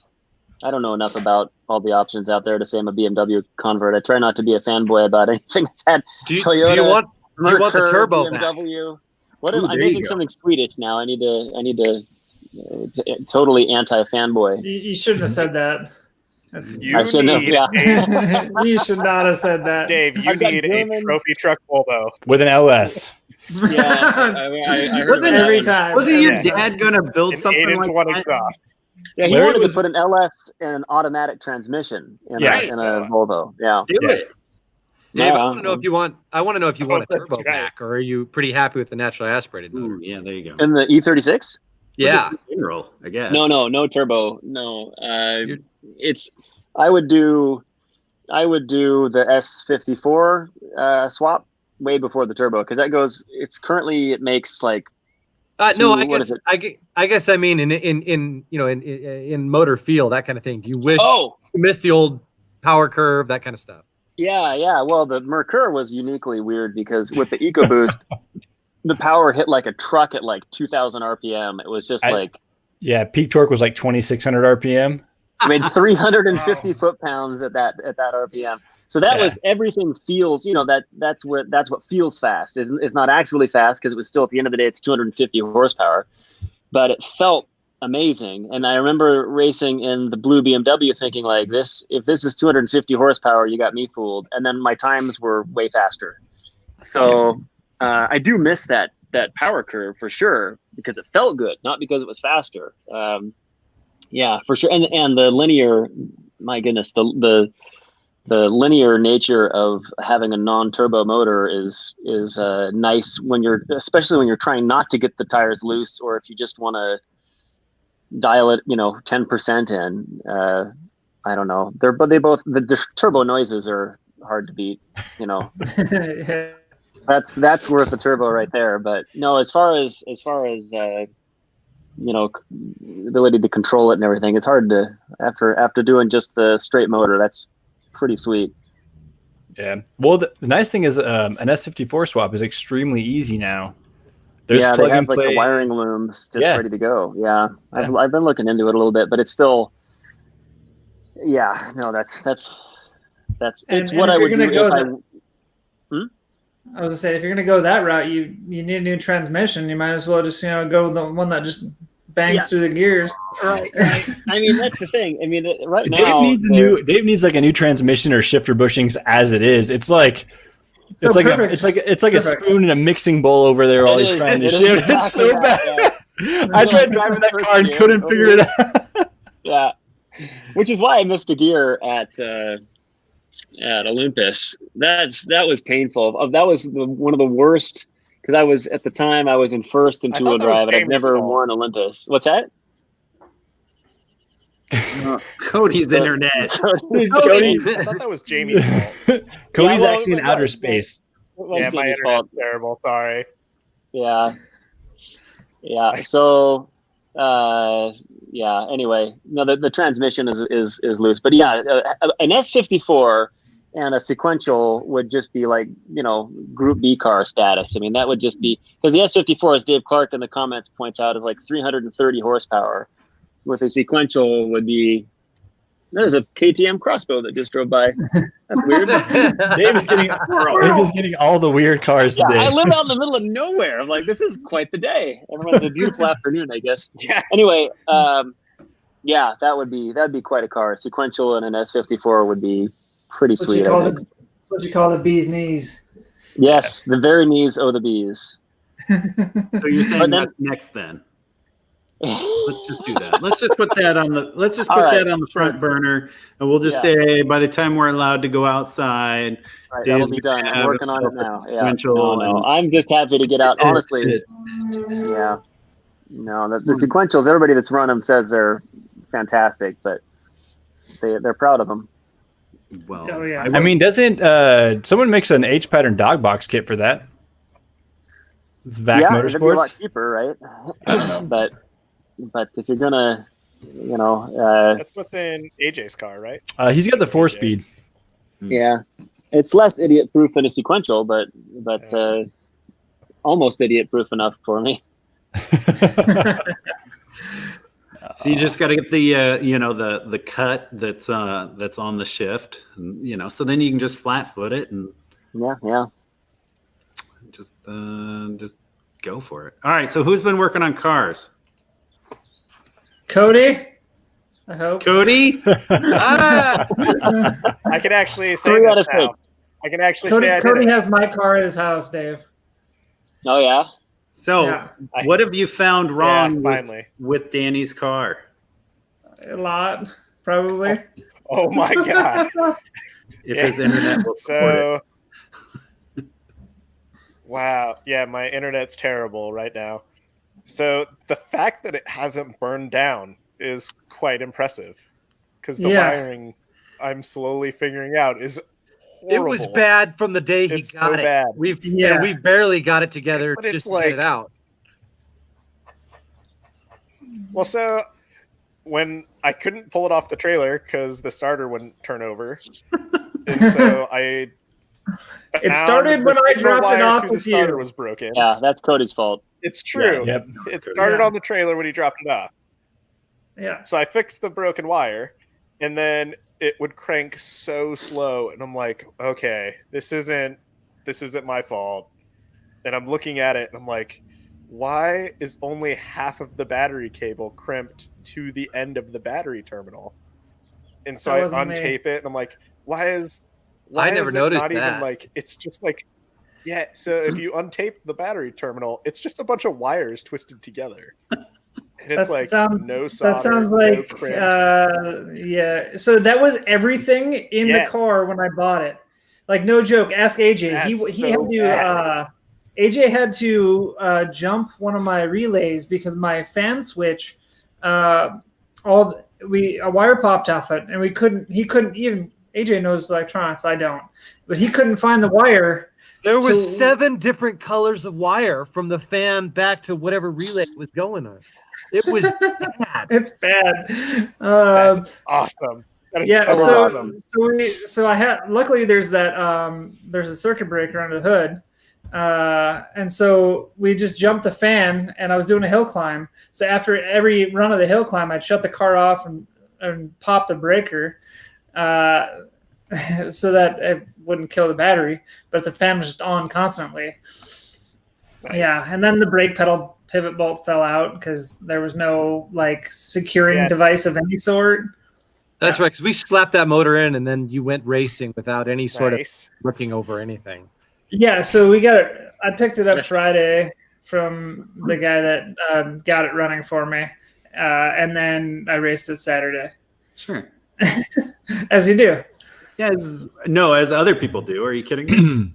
I don't know enough about all the options out there to say I'm a BMW convert. I try not to be a fanboy about anything I've had. do you Toyota, want the Merkur, turbo back? BMW. What Ooh, am, I'm there you missing go. something Swedish now. I need to totally anti-fanboy. You shouldn't have said that. That's, You I shouldn't have. need Yeah. you should not have said that. Dave, you I've got need a German- trophy truck Volvo. With an LS. Yeah, I heard Wasn't about Every that one. time. Wasn't your Every time. dad going to build An something 8-inch like one that? exhaust. Yeah, he Larry wanted was- to put an LS and an automatic transmission in, Yeah. in a Volvo. Yeah. Do Yeah. it. Dave, Yeah. I want to know if you want. I want to know if you want a that's turbo right. back, or are you pretty happy with the naturally aspirated motor? Ooh, yeah, there you go. In the E36? Yeah. Just in general, I guess. No turbo. No. You're- It's. I would do the S54 swap way before the turbo because that goes. It's currently it makes like. No, I what guess is it? I guess I mean in motor feel, that kind of thing. Do you wish Oh. you missed the old power curve, that kind of stuff? Yeah. Well, the Merkur was uniquely weird because with the EcoBoost, the power hit like a truck at like 2,000 RPM. It was just Yeah, peak torque was like 2,600 RPM. I made 350 foot-pounds at that RPM. So that was everything feels, that's what feels fast. It's not actually fast because it was still at the end of the day, it's 250 horsepower, but it felt amazing. And I remember racing in the blue BMW thinking like this, if this is 250 horsepower, you got me fooled. And then my times were way faster. So I do miss that power curve for sure because it felt good, not because it was faster. Yeah, for sure. And the linear, my goodness, the linear nature of having a non-turbo motor is nice especially when you're trying not to get the tires loose, or if you just want to dial it, 10% in. I don't know. The turbo noises are hard to beat. That's worth the turbo right there. But no, as far as ability to control it and everything, it's hard to after doing just the straight motor. That's pretty sweet. Yeah. Well, the nice thing is an S54 swap is extremely easy now. There's they plug have and like play. the wiring looms just Yeah. ready to go. Yeah, I've been looking into it a little bit, but it's still. Yeah, no, that's it's what if I you're would gonna do go if I. that- I was gonna say, if you're gonna go that route, you need a new transmission. You might as well just go with the one that just bangs through the gears. Right. I mean, that's the thing. I mean, right Dave now needs Dave needs like a new transmission or shifter bushings as it is. It's like So it's like perfect. it's like Perfect. a spoon in a mixing bowl over there while It he's is. trying to It is shift. exactly It's so that, bad. I tried driving that car and couldn't figure it out. Yeah, which is why I missed a gear at Olympus. That was painful. That was one of the worst because I was at the time I was in first in I two-wheel thought that was drive, and I've Jamie's never fault. won Olympus. What's that? Cody's internet. I thought that was Jamie's fault. Cody's well, actually in it outer was. space. It was Yeah, my Jamie's internet's fault. terrible. Sorry. Yeah. So, anyway, no, the transmission is loose, but yeah, an S54 and a sequential would just be like, Group B car status. I mean, that would just be because the S54, as Dave Clark in the comments points out, is like 330 horsepower. With a sequential would be, There's a KTM crossbow that just drove by. That's weird. Dave is getting all the weird cars today. I live out in the middle of nowhere. I'm like, this is quite the day. Everyone's a beautiful afternoon, I guess. Yeah. Anyway, that'd be quite a car. Sequential and an S54 would be pretty sweet. That's what you call the bee's knees. Yes, the very knees of the bees. So you're saying that's next then? Let's just do that. Let's just put that on the front burner, and we'll just say by the time we're allowed to go outside, that'll be done. I'm working on it now. Yeah. No, I'm just happy to get out. Honestly, yeah. No, the sequentials. Everybody that's run them says they're fantastic, but they're proud of them. Well, I mean, doesn't someone makes an H pattern dog box kit for that? It's VAC Motorsports. It'd be a lot cheaper, right? But if you're gonna, that's what's in AJ's car, right? He's got the 4-speed. Yeah, it's less idiot-proof than a sequential, but almost idiot-proof enough for me. So you just got to get the the cut that's on the shift, and, so then you can just flat foot it and just go for it. All right. So who's been working on cars? Cody, I hope. Cody? I can actually say this now. I can actually say Cody has my car at his house, Dave. Oh, yeah? So what have you found wrong with Danny's car? A lot, probably. Oh my God. If his internet will support it. Wow. Yeah, my internet's terrible right now. So the fact that it hasn't burned down is quite impressive, because the wiring I'm slowly figuring out is horrible. It was bad from the day he got it. Bad. We barely got it together just to get it out. Well, so when I couldn't pull it off the trailer because the starter wouldn't turn over, and so it started when I dropped it off with the starter was broken. Yeah, that's Cody's fault. It's true. Yeah, yep. It started on the trailer when he dropped it off. Yeah. So I fixed the broken wire, and then it would crank so slow, and I'm like, okay, this isn't my fault. And I'm looking at it, and I'm like, why is only half of the battery cable crimped to the end of the battery terminal? And so I untape it, and I'm like, why I never noticed not that. even like, it's just like, yeah. So if you untape the battery terminal, it's just a bunch of wires twisted together. And it's no solder, that sounds like no crimps. yeah. So that was everything in the car when I bought it. Like, no joke. Ask AJ. AJ had to jump one of my relays because my fan switch, a wire popped off it, and he couldn't even. AJ knows electronics, I don't, but he couldn't find the wire. There was 7 different colors of wire from the fan back to whatever relay it was going on. It was bad. It's bad. That's awesome. That is awesome. So I had, luckily there's a circuit breaker under the hood. And so we just jumped the fan, and I was doing a hill climb. So after every run of the hill climb, I'd shut the car off and pop the breaker, so that it wouldn't kill the battery, but the fan was just on constantly. Nice. Yeah. And then the brake pedal pivot bolt fell out because there was no securing device of any sort. That's right. Because we slapped that motor in, and then you went racing without any sort of looking over anything. Yeah, so we got it. I picked it up Friday from the guy that got it running for me, and then I raced it Saturday. Sure, as you do. Yeah, as other people do. Are you kidding me?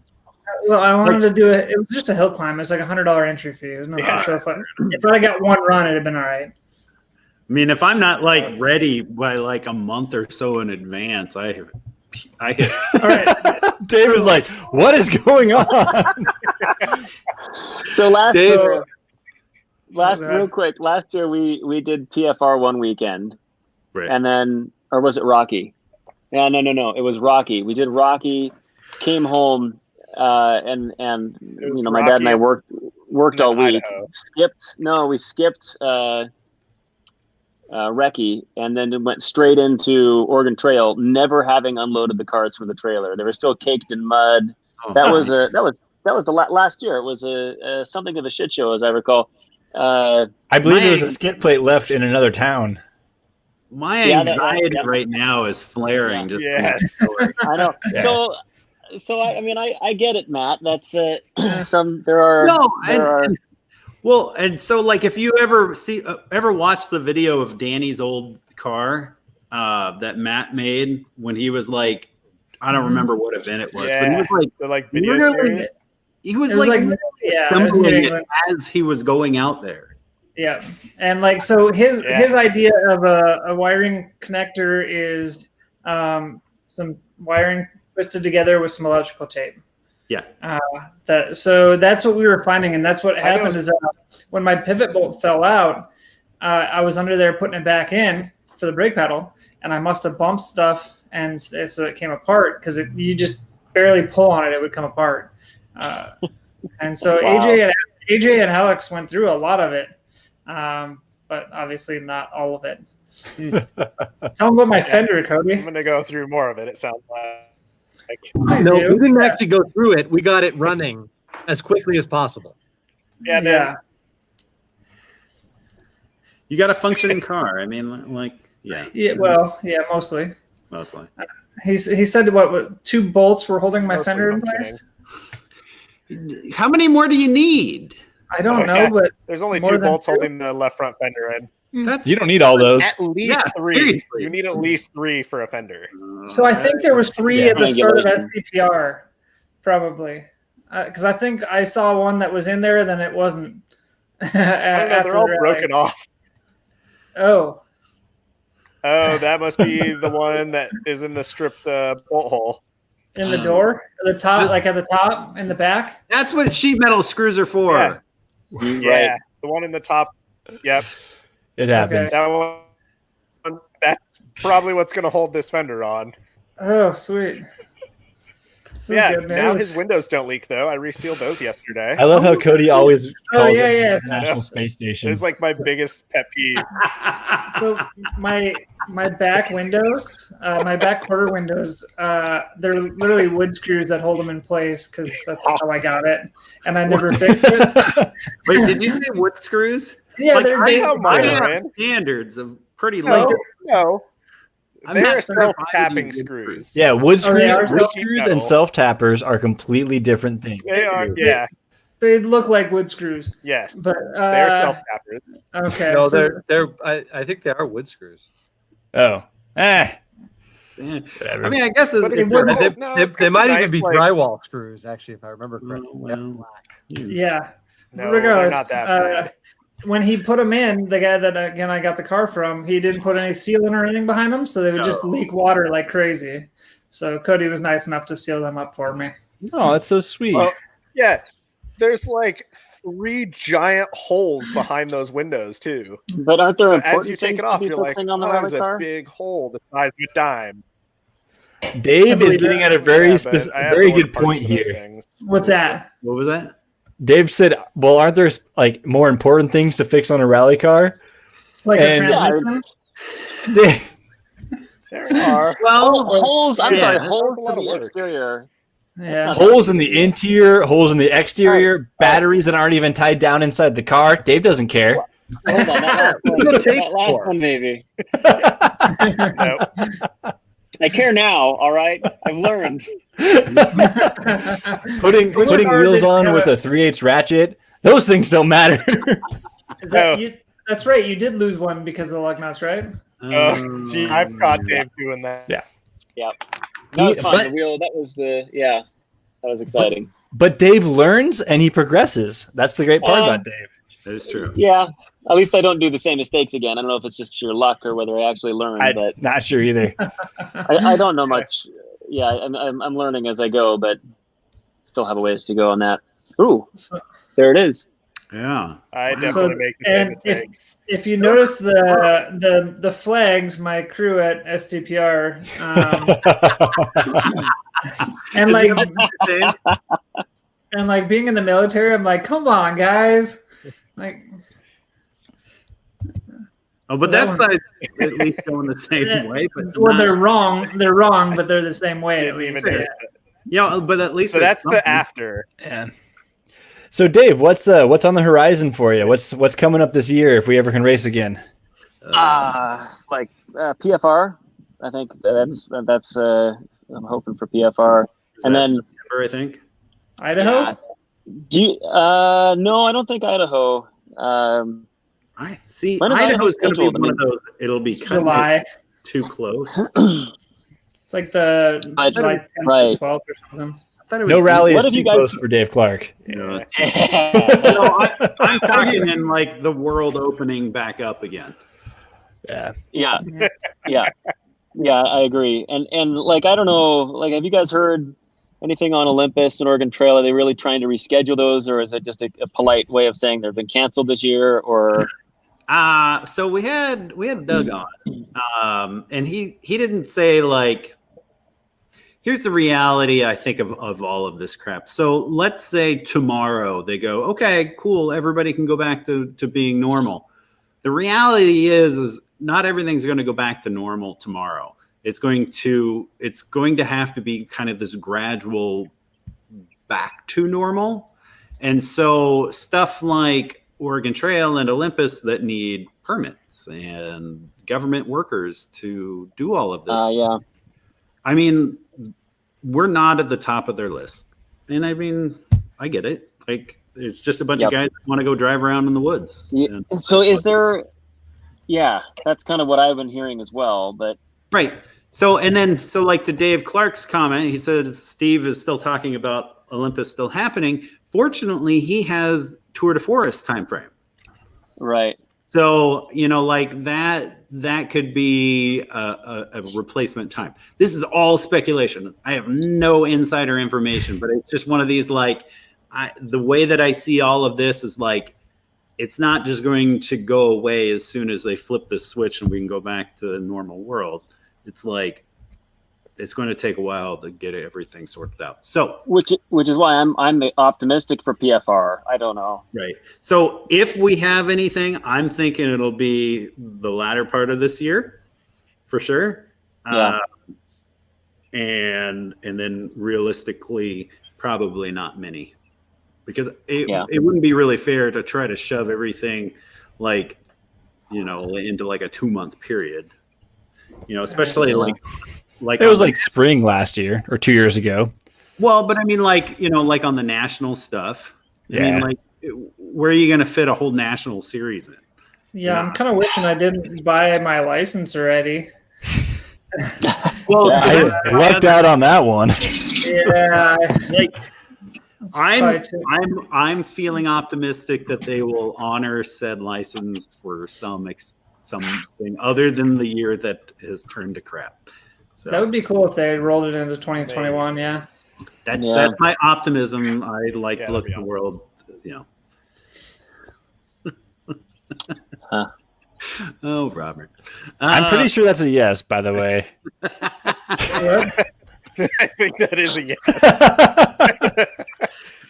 Well, I wanted to do it. It was just a hill climb. It's like $100 entry fee. It was nothing so fun. If I got one run, it'd have been all right. I mean, if I'm not ready by a month or so in advance, I hit. All right. Dave is like, what is going on? So real quick, last year we did PFR one weekend, right? And then, or was it Rocky? Yeah, no, it was Rocky. We did Rocky, came home, and my dad and I worked all week. We skipped recce, and then it went straight into Oregon Trail, never having unloaded the cars from the trailer. They were still caked in mud. That was the last year. It was something of a shit show, as I recall. I believe there was a skid plate left in another town. My anxiety right now is flaring. Just I know. Yeah. So I get it, Matt. That's Well, and so like if you ever watch the video of Danny's old car that Matt made when he was like, I don't remember what event it was, but he was like video series. He was assembling it as he was going out there. Yeah, and like so his idea of a wiring connector is some wiring twisted together with some electrical tape. Yeah. So that's what we were finding, and that's what happened is when my pivot bolt fell out, I was under there putting it back in for the brake pedal, and I must have bumped stuff, and so it came apart because you just barely pull on it, it would come apart. And so wow. AJ and Alex went through a lot of it, but obviously not all of it. Tell them about my fender, Cody. I'm going to go through more of it. It sounds like. No, we didn't actually go through it. We got it running as quickly as possible. Yeah. You got a functioning car. I mean, Yeah. Well, yeah, mostly. He said what 2 bolts were holding my fender in place. How many more do you need? I don't know, but there's only 2 bolts holding the left front fender in. You don't need all those. At least 3. Seriously. You need at least 3 for a fender. So I think there was 3 at the start of SDPR, probably, because I think I saw one that was in there, then it wasn't. I don't know, they're all broken off. Oh, that must be the one that is in the stripped bolt hole. In the door, at the top, like at the top, in the back. That's what sheet metal screws are for. Yeah, right. The one in the top. Yep. It happens. Okay. That's probably what's going to hold this fender on. Oh, sweet. Now his windows don't leak, though. I resealed those yesterday. I love how Cody always calls it the National Space Station. It's like my biggest pet peeve. So my back windows, my back quarter windows, they're literally wood screws that hold them in place because that's how I got it, and I never fixed it. Wait, did you say wood screws? Yeah, they're standards of pretty low. No. They're self-tapping screws. Yeah, wood screws and self-tappers are completely different things. They are, yeah. They look like wood screws. Yes, but they're self-tappers. Okay. No, they're. I think they are wood screws. Oh, I mean, I guess they might even be drywall screws. Actually, if I remember correctly. Yeah. No, regardless, they're not that bad. When he put them in, the guy that I got the car from, he didn't put any sealant or anything behind them, so they would just leak water like crazy. So Cody was nice enough to seal them up for me. Oh, that's so sweet. Well, yeah, there's like 3 giant holes behind those windows too. But aren't there important as you take it off, you're like, there's a big hole the size of a dime. Dave is getting at a very good point here. What's that? What was that? Dave said, well, aren't there like more important things to fix on a rally car? Like a transmission? There are. Well, holes. I'm sorry, holes in the exterior. Yeah. Holes in the interior, holes in the exterior, batteries that aren't even tied down inside the car. Dave doesn't care. Hold on, that last one maybe. Nope. I care now, all right? I've learned. Putting wheels on with a 3/8 ratchet, those things don't matter. Is that that's right. You did lose one because of the lug nuts, right? Gee, I've caught Dave doing that. Yeah. Yep. That was fun. The wheel, that was exciting. But Dave learns and he progresses. That's the great part about Dave. That is true. Yeah. At least I don't do the same mistakes again. I don't know if it's just sheer luck or whether I actually learn. But not sure either. I don't know much. Yeah, I'm learning as I go, but still have a ways to go on that. Ooh, there it is. Yeah, I definitely make the same mistakes. If you notice the flags, my crew at SDPR, and like being in the military, I'm like, come on, guys, like. Oh, but that side's at least going the same way. But well, they're wrong. They're wrong, but they're the same way. At least. Yeah, but at least so that's something. The after. Yeah. So Dave, what's on the horizon for you? What's coming up this year if we ever can race again? PFR. I think that's. I'm hoping for PFR, and then September, I think. Idaho. Do you? No, I don't think Idaho. I see. Idaho's going to be one of those. It'll be kind July. Too close. It's like the July 10th to 12th or something. No rally is too close for Dave Clark. I'm talking in like the world opening back up again. Yeah. I agree. And like I don't know. Like, have you guys heard anything on Olympus and Oregon Trail? Are they really trying to reschedule those, or is it just a polite way of saying they've been canceled this year? Or so we had Doug on, and he didn't say like. Here's the reality, I think, of all of this crap. So let's say tomorrow they go, okay, cool, everybody can go back to being normal. The reality is not everything's going to go back to normal tomorrow. It's going to have to be kind of this gradual back to normal. And so stuff like Oregon Trail and Olympus that need permits and government workers to do all of this. I mean, we're not at the top of their list. And I mean, I get it. Like, it's just a bunch of guys that want to go drive around in the woods. Yeah. So is there, that's kind of what I've been hearing as well, but. Right. So like to Dave Clark's comment, he said, Steve is still talking about Olympus still happening. Fortunately, he has Tour de Forest timeframe. Right. So, like that could be a replacement time. This is all speculation. I have no insider information, but it's just one of these, like, the way that I see all of this is like, it's not just going to go away as soon as they flip the switch and we can go back to the normal world. It's like, it's going to take a while to get everything sorted out. So, which is why I'm optimistic for PFR. I don't know. Right. So if we have anything, I'm thinking it'll be the latter part of this year, for sure. Yeah. And then realistically, probably not many, because it wouldn't be really fair to try to shove everything like, into like a 2-month period. Especially like it was like spring last year or 2 years ago. Well, but I mean, like on the national stuff. I mean, like, where are you going to fit a whole national series in? Yeah, I'm kind of wishing I didn't buy my license already. Well, I lucked out on that one. Yeah, like I'm feeling optimistic that they will honor said license for something other than the year that has turned to crap. So that would be cool if they rolled it into 2021. Maybe. That's my optimism. I like to look at the world, Oh, Robert. I'm pretty sure that's a yes, by the way. I think that is a yes.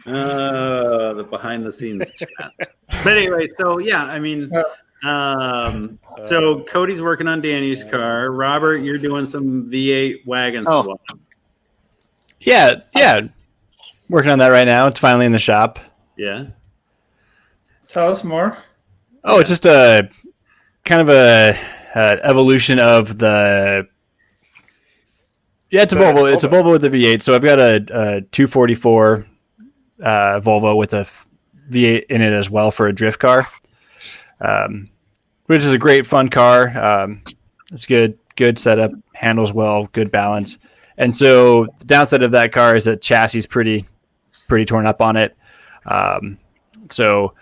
The behind the scenes chats. But anyway, so I mean, so Cody's working on Danny's car. Robert, you're doing some V8 wagon swap. Yeah. Working on that right now. It's finally in the shop. Yeah. Tell us more. Oh, it's just a kind of a evolution of the. Yeah, it's a Volvo. It's a Volvo with a V8. So I've got a 244 Volvo with a V8 in it as well for a drift car, which is a great fun car. It's good setup, handles well, good balance. And so the downside of that car is that chassis is pretty torn up on it. So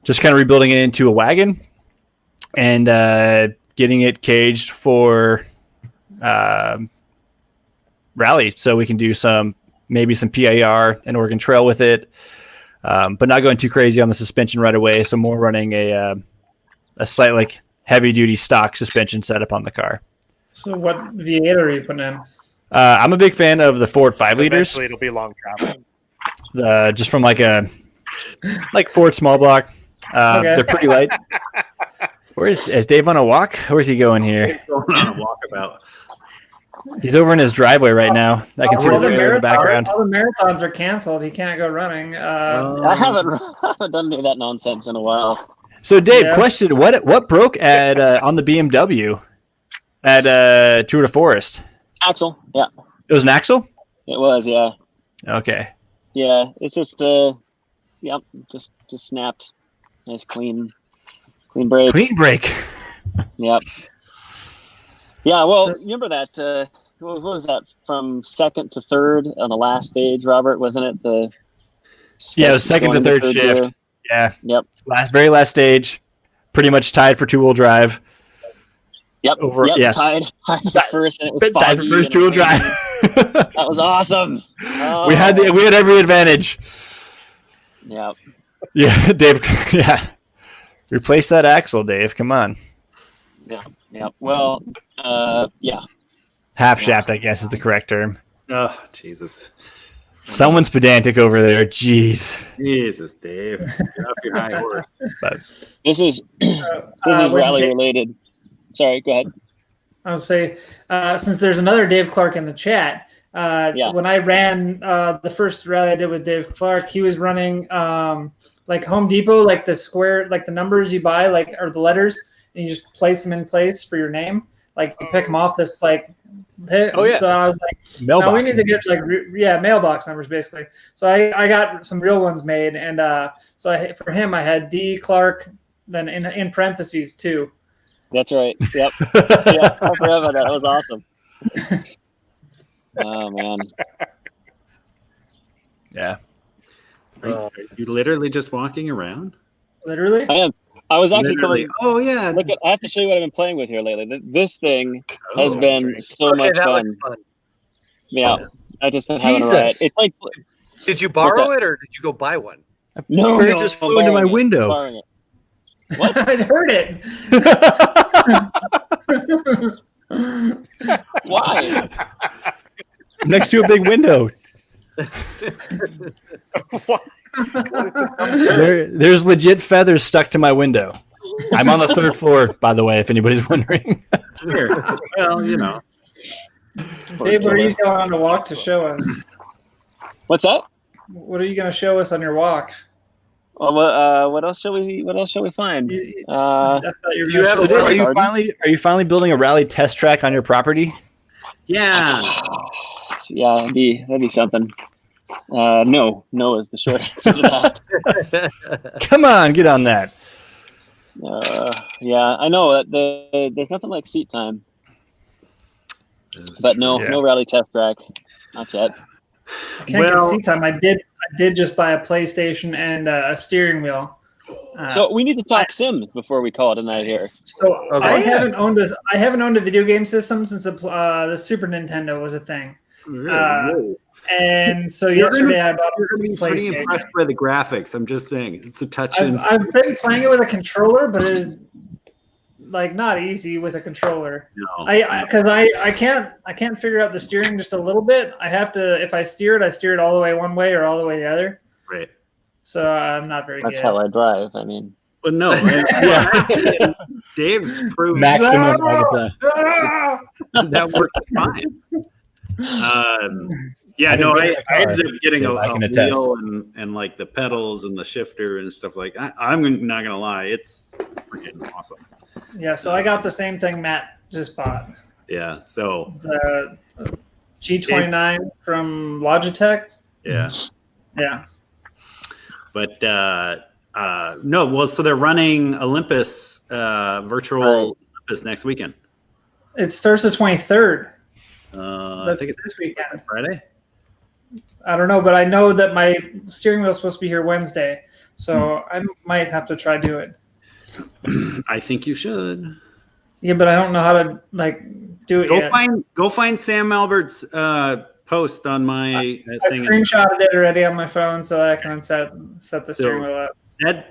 just kind of rebuilding it into a wagon and getting it caged for rally, so we can do maybe some PIR and Oregon Trail with it, but not going too crazy on the suspension right away. So more running a slight like heavy duty stock suspension setup on the car. So what V8 are you putting in? I'm a big fan of the Ford 5 liters. Eventually it'll be long traveling. Just from like Ford small block. Okay. They're pretty light. Is Dave on a walk? Where's he going here? He's going on a walkabout. He's over in his driveway right now. I can see the trailer in the background. All the marathons are canceled. He can't go running. I haven't done any of that nonsense in a while. So, Dave, question: What broke at on the BMW at Tour de Forest? Axle. Yeah. It was an axle. It was. Yeah. Okay. Yeah. It's just just snapped. Nice clean break. Clean break. Yep. Yeah, well, remember that? What was that? From second to third on the last stage, Robert, wasn't it? It was second to third shift. Year? Yeah. Yep. Very last stage, pretty much tied for two-wheel drive. Yep. Tied for first, and it was tied for first two-wheel drive. That was awesome. Oh. We had every advantage. Yep. Yeah, Dave. Yeah. Replace that axle, Dave. Come on. Yeah. Well, yeah. Half shaft, I guess, is the correct term. Oh, Jesus. Someone's pedantic over there. Jeez. Jesus, Dave. Get off your high horse. But this is rally related. Sorry, go ahead. I'll say, since there's another Dave Clark in the chat, when I ran the first rally I did with Dave Clark, he was running like Home Depot, like the square, like the numbers you buy, like or the letters, and you just place them in place for your name. Like you pick them off this like hit. Oh, yeah. So I was like, mailbox no, we need to get like mailbox numbers basically. So I got some real ones made, and so for him I had D Clark, then in parentheses 2. That's right. Yep. Yeah, I forgot about that. That was awesome. Oh man. Yeah. Are you literally just walking around? Literally? I am. I was actually coming. Oh yeah. Look, I have to show you what I've been playing with here lately. This thing has been so much fun. Yeah, I just been having a ride. It's like, did you borrow it or did you go buy one? No, it just flew into my window. What? I heard it. Why? Next to a big window. What? There's legit feathers stuck to my window. I'm on the 3rd floor, by the way, if anybody's wondering. Sure. Well, you know. Dave, where are you going on a walk to show us? What's that? What are you going to show us on your walk? What else shall we find? Are you finally building a rally test track on your property? Yeah. Yeah, that'd be something. No is the short answer to that. Come on, get on that. Yeah, I know that there's nothing like seat time, but no rally test track, not yet. I can't get seat time. I did just buy a PlayStation and a steering wheel. So we need to talk Sims before we call it a night here. So I haven't owned a video game system since the Super Nintendo was a thing. And so yesterday I bought a PlayStation. Pretty impressed by the graphics. I'm just saying, it's a touch. I've been playing it with a controller, but it is like not easy with a controller. No, because I can't figure out the steering just a little bit. I have to, if I steer it all the way one way or all the way the other. Right. So I'm not very good. That's how I drive. I mean. Well, no. Dave's proved maximum all the time. That works fine. Yeah, I ended up getting a wheel and like the pedals and the shifter and stuff like that. I'm not gonna lie, it's freaking awesome. Yeah, so I got the same thing Matt just bought. Yeah, so it's a G29 from Logitech. Yeah. Yeah. But no, well, so they're running Olympus virtual Olympus next weekend. It starts the 23rd. I think it's this weekend. Friday. I don't know, but I know that my steering wheel is supposed to be here Wednesday, so I might have to try do it. I think you should. Yeah, but I don't know how to do it yet. Go find Sam Albert's post on my thing. I screenshotted it already on my phone, so that I can set the steering wheel up.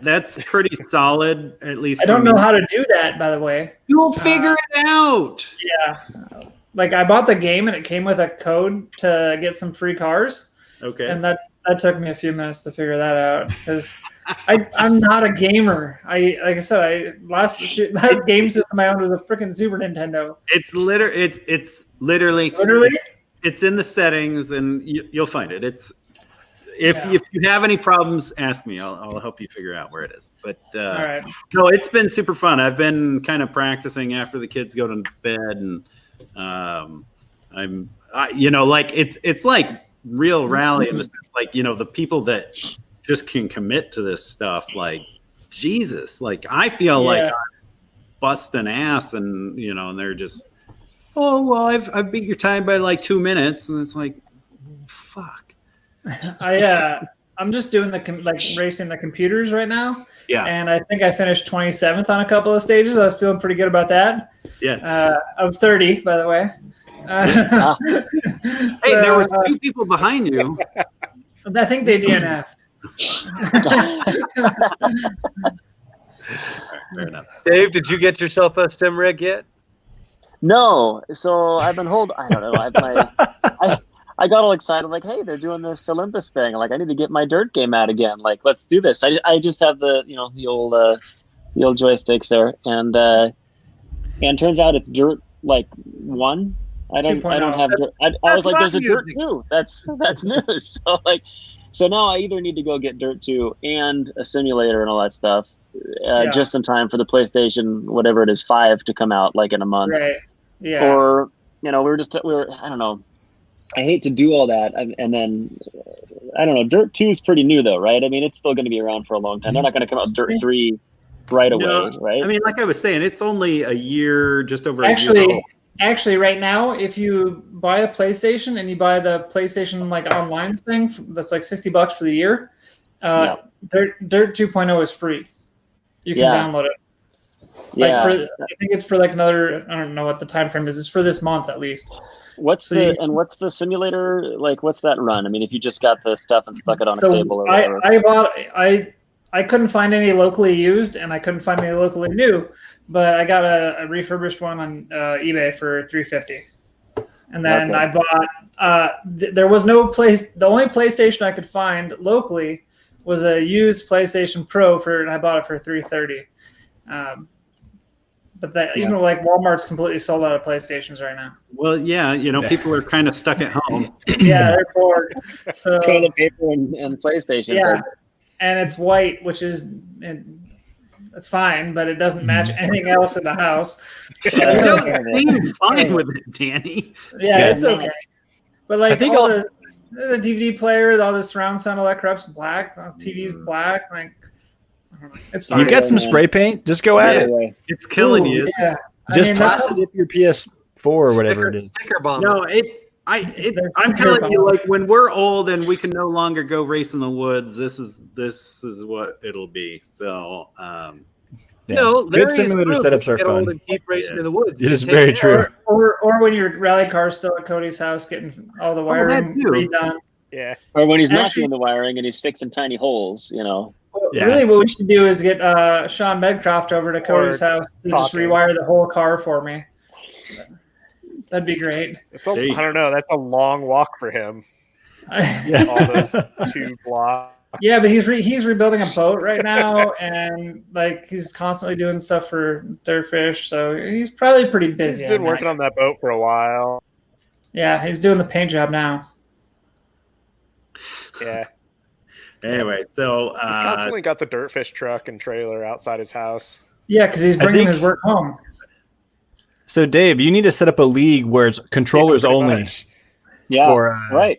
That's pretty solid, at least. I don't know how to do that, by the way. You'll figure it out. Yeah. I bought the game and it came with a code to get some free cars. Okay. And that took me a few minutes to figure that out because I'm not a gamer. Like I said, last game system I owned was a freaking Super Nintendo. It's literally it's in the settings, and you'll find it. If you have any problems, ask me. I'll help you figure out where it is. But all right. No, it's been super fun. I've been kind of practicing after the kids go to bed, and it's like real rally in the sense, like, the people that just can commit to this stuff, like Jesus. Like I feel like I'm busting ass, and and they're just, oh well, I've beat your time by like 2 minutes, and it's like, fuck. I'm just doing racing the computers right now. Yeah. And I think I finished 27th on a couple of stages. I was feeling pretty good about that. Yeah. Of 30, by the way. Hey, there were 2 people behind you. I think they DNF'd. Fair enough. Dave, did you get yourself a sim rig yet? No. So I've been I don't know. I got all excited, like, hey, they're doing this Olympus thing. Like, I need to get my dirt game out again. Like, let's do this. I just have the old joysticks there, and turns out it's dirt like 1. I don't have dirt. I was like, there's a dirt 2. That's news. So now I either need to go get dirt 2 and a simulator and all that stuff, just in time for the PlayStation, whatever it is, 5 to come out like in a month. Right. Yeah. Or we were I don't know. I hate to do all that, and then I don't know. Dirt 2 is pretty new, though, right? I mean, it's still going to be around for a long time. They're not going to come out with Dirt 3 right away, right? I mean, like I was saying, it's only a year, just over a year old. Actually, right now, if you buy a PlayStation and you buy the PlayStation online thing, that's like $60 for the year. Dirt 2.0 is free. You can download it. I think it's for another. I don't know what the time frame is. It's for this month at least. What's the simulator like? What's that run? I mean, if you just got the stuff and stuck it on a table or whatever. I couldn't find any locally used, and I couldn't find any locally new, but I got a refurbished one on eBay for $350, and then I bought. There was no place. The only PlayStation I could find locally was a used PlayStation Pro and I bought it for $330. But Walmart's completely sold out of PlayStations right now. Well, people are kind of stuck at home. Yeah, they're bored. So toilet paper and PlayStation. Yeah, and it's white, which is that's fine, but it doesn't match anything else in the house. Seems fine with it, Danny. Yeah, it's okay. But I think all the DVD player, all the surround sound, all that crap's black. The TV's black. It's fine. You got some spray paint? Just go at it. It's killing you. Yeah. Just plastic dip your PS4 or whatever it is. Sticker bomb. No, I'm telling you, like when we're old and we can no longer go race in the woods, this is what it'll be. So, good simulator setups are fun. And keep racing in the woods. It is very true. Or when your rally car's still at Cody's house, getting all the wiring redone. Yeah. Or when he's not doing the wiring and he's fixing tiny holes, Really, what we should do is get Sean Medcroft over to Cody's house to just rewire the whole car for me. That'd be great. I don't know. That's a long walk for him. All those 2 blocks. Yeah, but he's rebuilding a boat right now, and he's constantly doing stuff for Dirtfish, so he's probably pretty busy. He's been working on that boat for a while. Yeah, he's doing the paint job now. Yeah. Anyway, so he's constantly got the Dirtfish truck and trailer outside his house. Yeah, because he's bringing his work home. So, Dave, you need to set up a league where it's controllers only. Much. Yeah, right.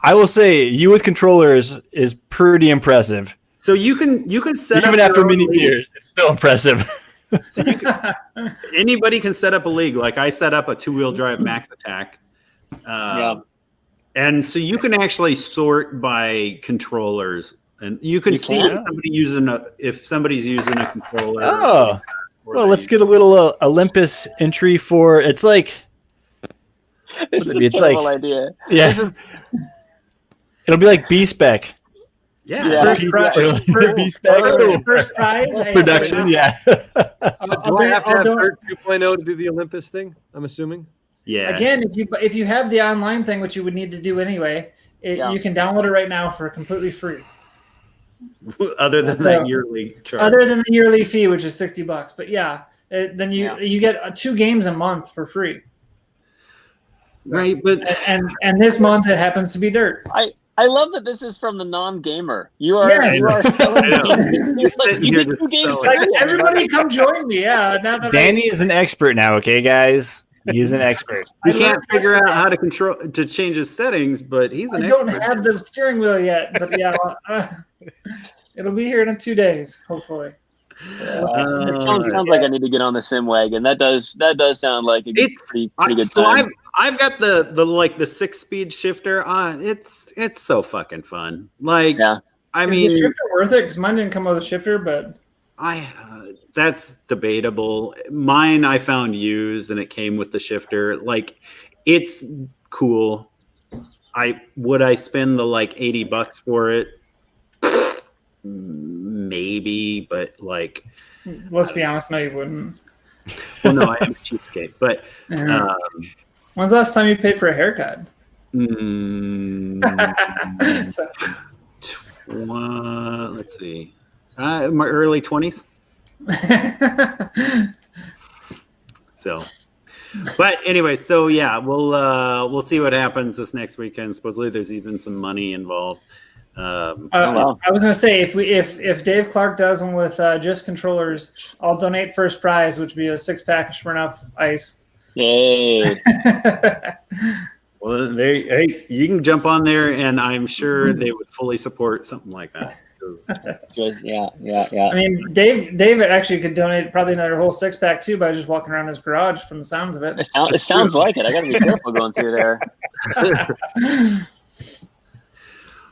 I will say you with controllers is pretty impressive. So you can set even after many years, it's still impressive. So anybody can set up a league. Like I set up a 2-wheel drive Max Attack. And so you can actually sort by controllers, and you can see if somebody's using a controller. Oh, well, let's get a little Olympus entry for. It's like this is a terrible idea. Yeah, it'll be like B spec. Yeah. First prize. Production. Yeah. Do I have to have Dirt 2.0 to do the Olympus thing? I'm assuming. Yeah. Again, if you have the online thing, which you would need to do anyway, you can download it right now for completely free. Other than that yearly charge. Other than the yearly fee, which is $60. But then you get 2 games a month for free. So, right, but and this month it happens to be Dirt. I love that this is from the non-gamer. You are. Yes. You are you get 2 games. Everybody, come join me. Yeah. Now that Danny is an expert now. Okay, guys. He's an expert. He can't figure out how to change his settings, but he's an expert. I don't have the steering wheel yet, but it'll be here in 2 days, hopefully. It sounds like I need to get on the sim wagon. That does sound like a pretty good so time. I've got the 6-speed shifter on. It's so fucking fun. Like, I mean, is the shifter worth it? Because mine didn't come with a shifter, but that's debatable. Mine I found used, and it came with the shifter. Like, it's cool. Would I spend the $80 for it? Maybe, but let's be honest, no, you wouldn't. Well, no, I am a cheapskate. But when's the last time you paid for a haircut? Let's see, my early 20s. So, but anyway, so we'll see what happens this next weekend. Supposedly, there's even some money involved. I was gonna say if Dave Clark does one with just controllers, I'll donate first prize, which would be a 6-pack of Smirnoff Ice. Yay! Well, hey, you can jump on there, and I'm sure they would fully support something like that. Yeah. I mean, Dave actually could donate probably another whole 6-pack too by just walking around his garage. From the sounds of it, it sounds like it. I got to be careful going through there.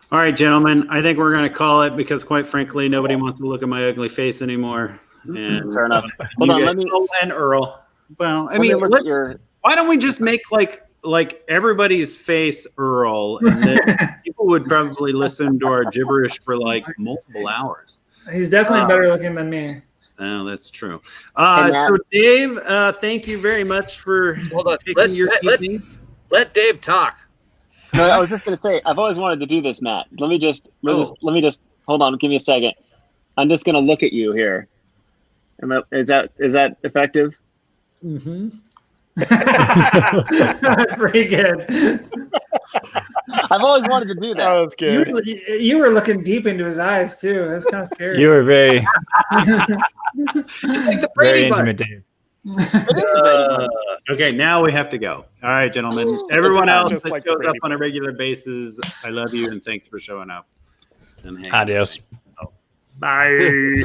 All right, gentlemen, I think we're going to call it because, quite frankly, nobody wants to look at my ugly face anymore. And fair enough. Hold on, let me. And Earl. Well, I mean, why don't we just make like everybody's face Earl, and then people would probably listen to our gibberish for multiple hours. He's definitely better looking than me. Oh, that's true. So, Dave, thank you very much for taking your evening. Let Dave talk. No, I was just going to say, I've always wanted to do this, Matt. Let me just hold on. Give me a second. I'm just going to look at you here. Is that effective? Mm-hmm. That's pretty good. I've always wanted to do that. That was good. You were looking deep into his eyes too. That's kind of scary. You were very, very intimate, Dave. Okay, now we have to go. All right, gentlemen. Everyone else that shows up on a regular basis, I love you and thanks for showing up. And Adios. Bye.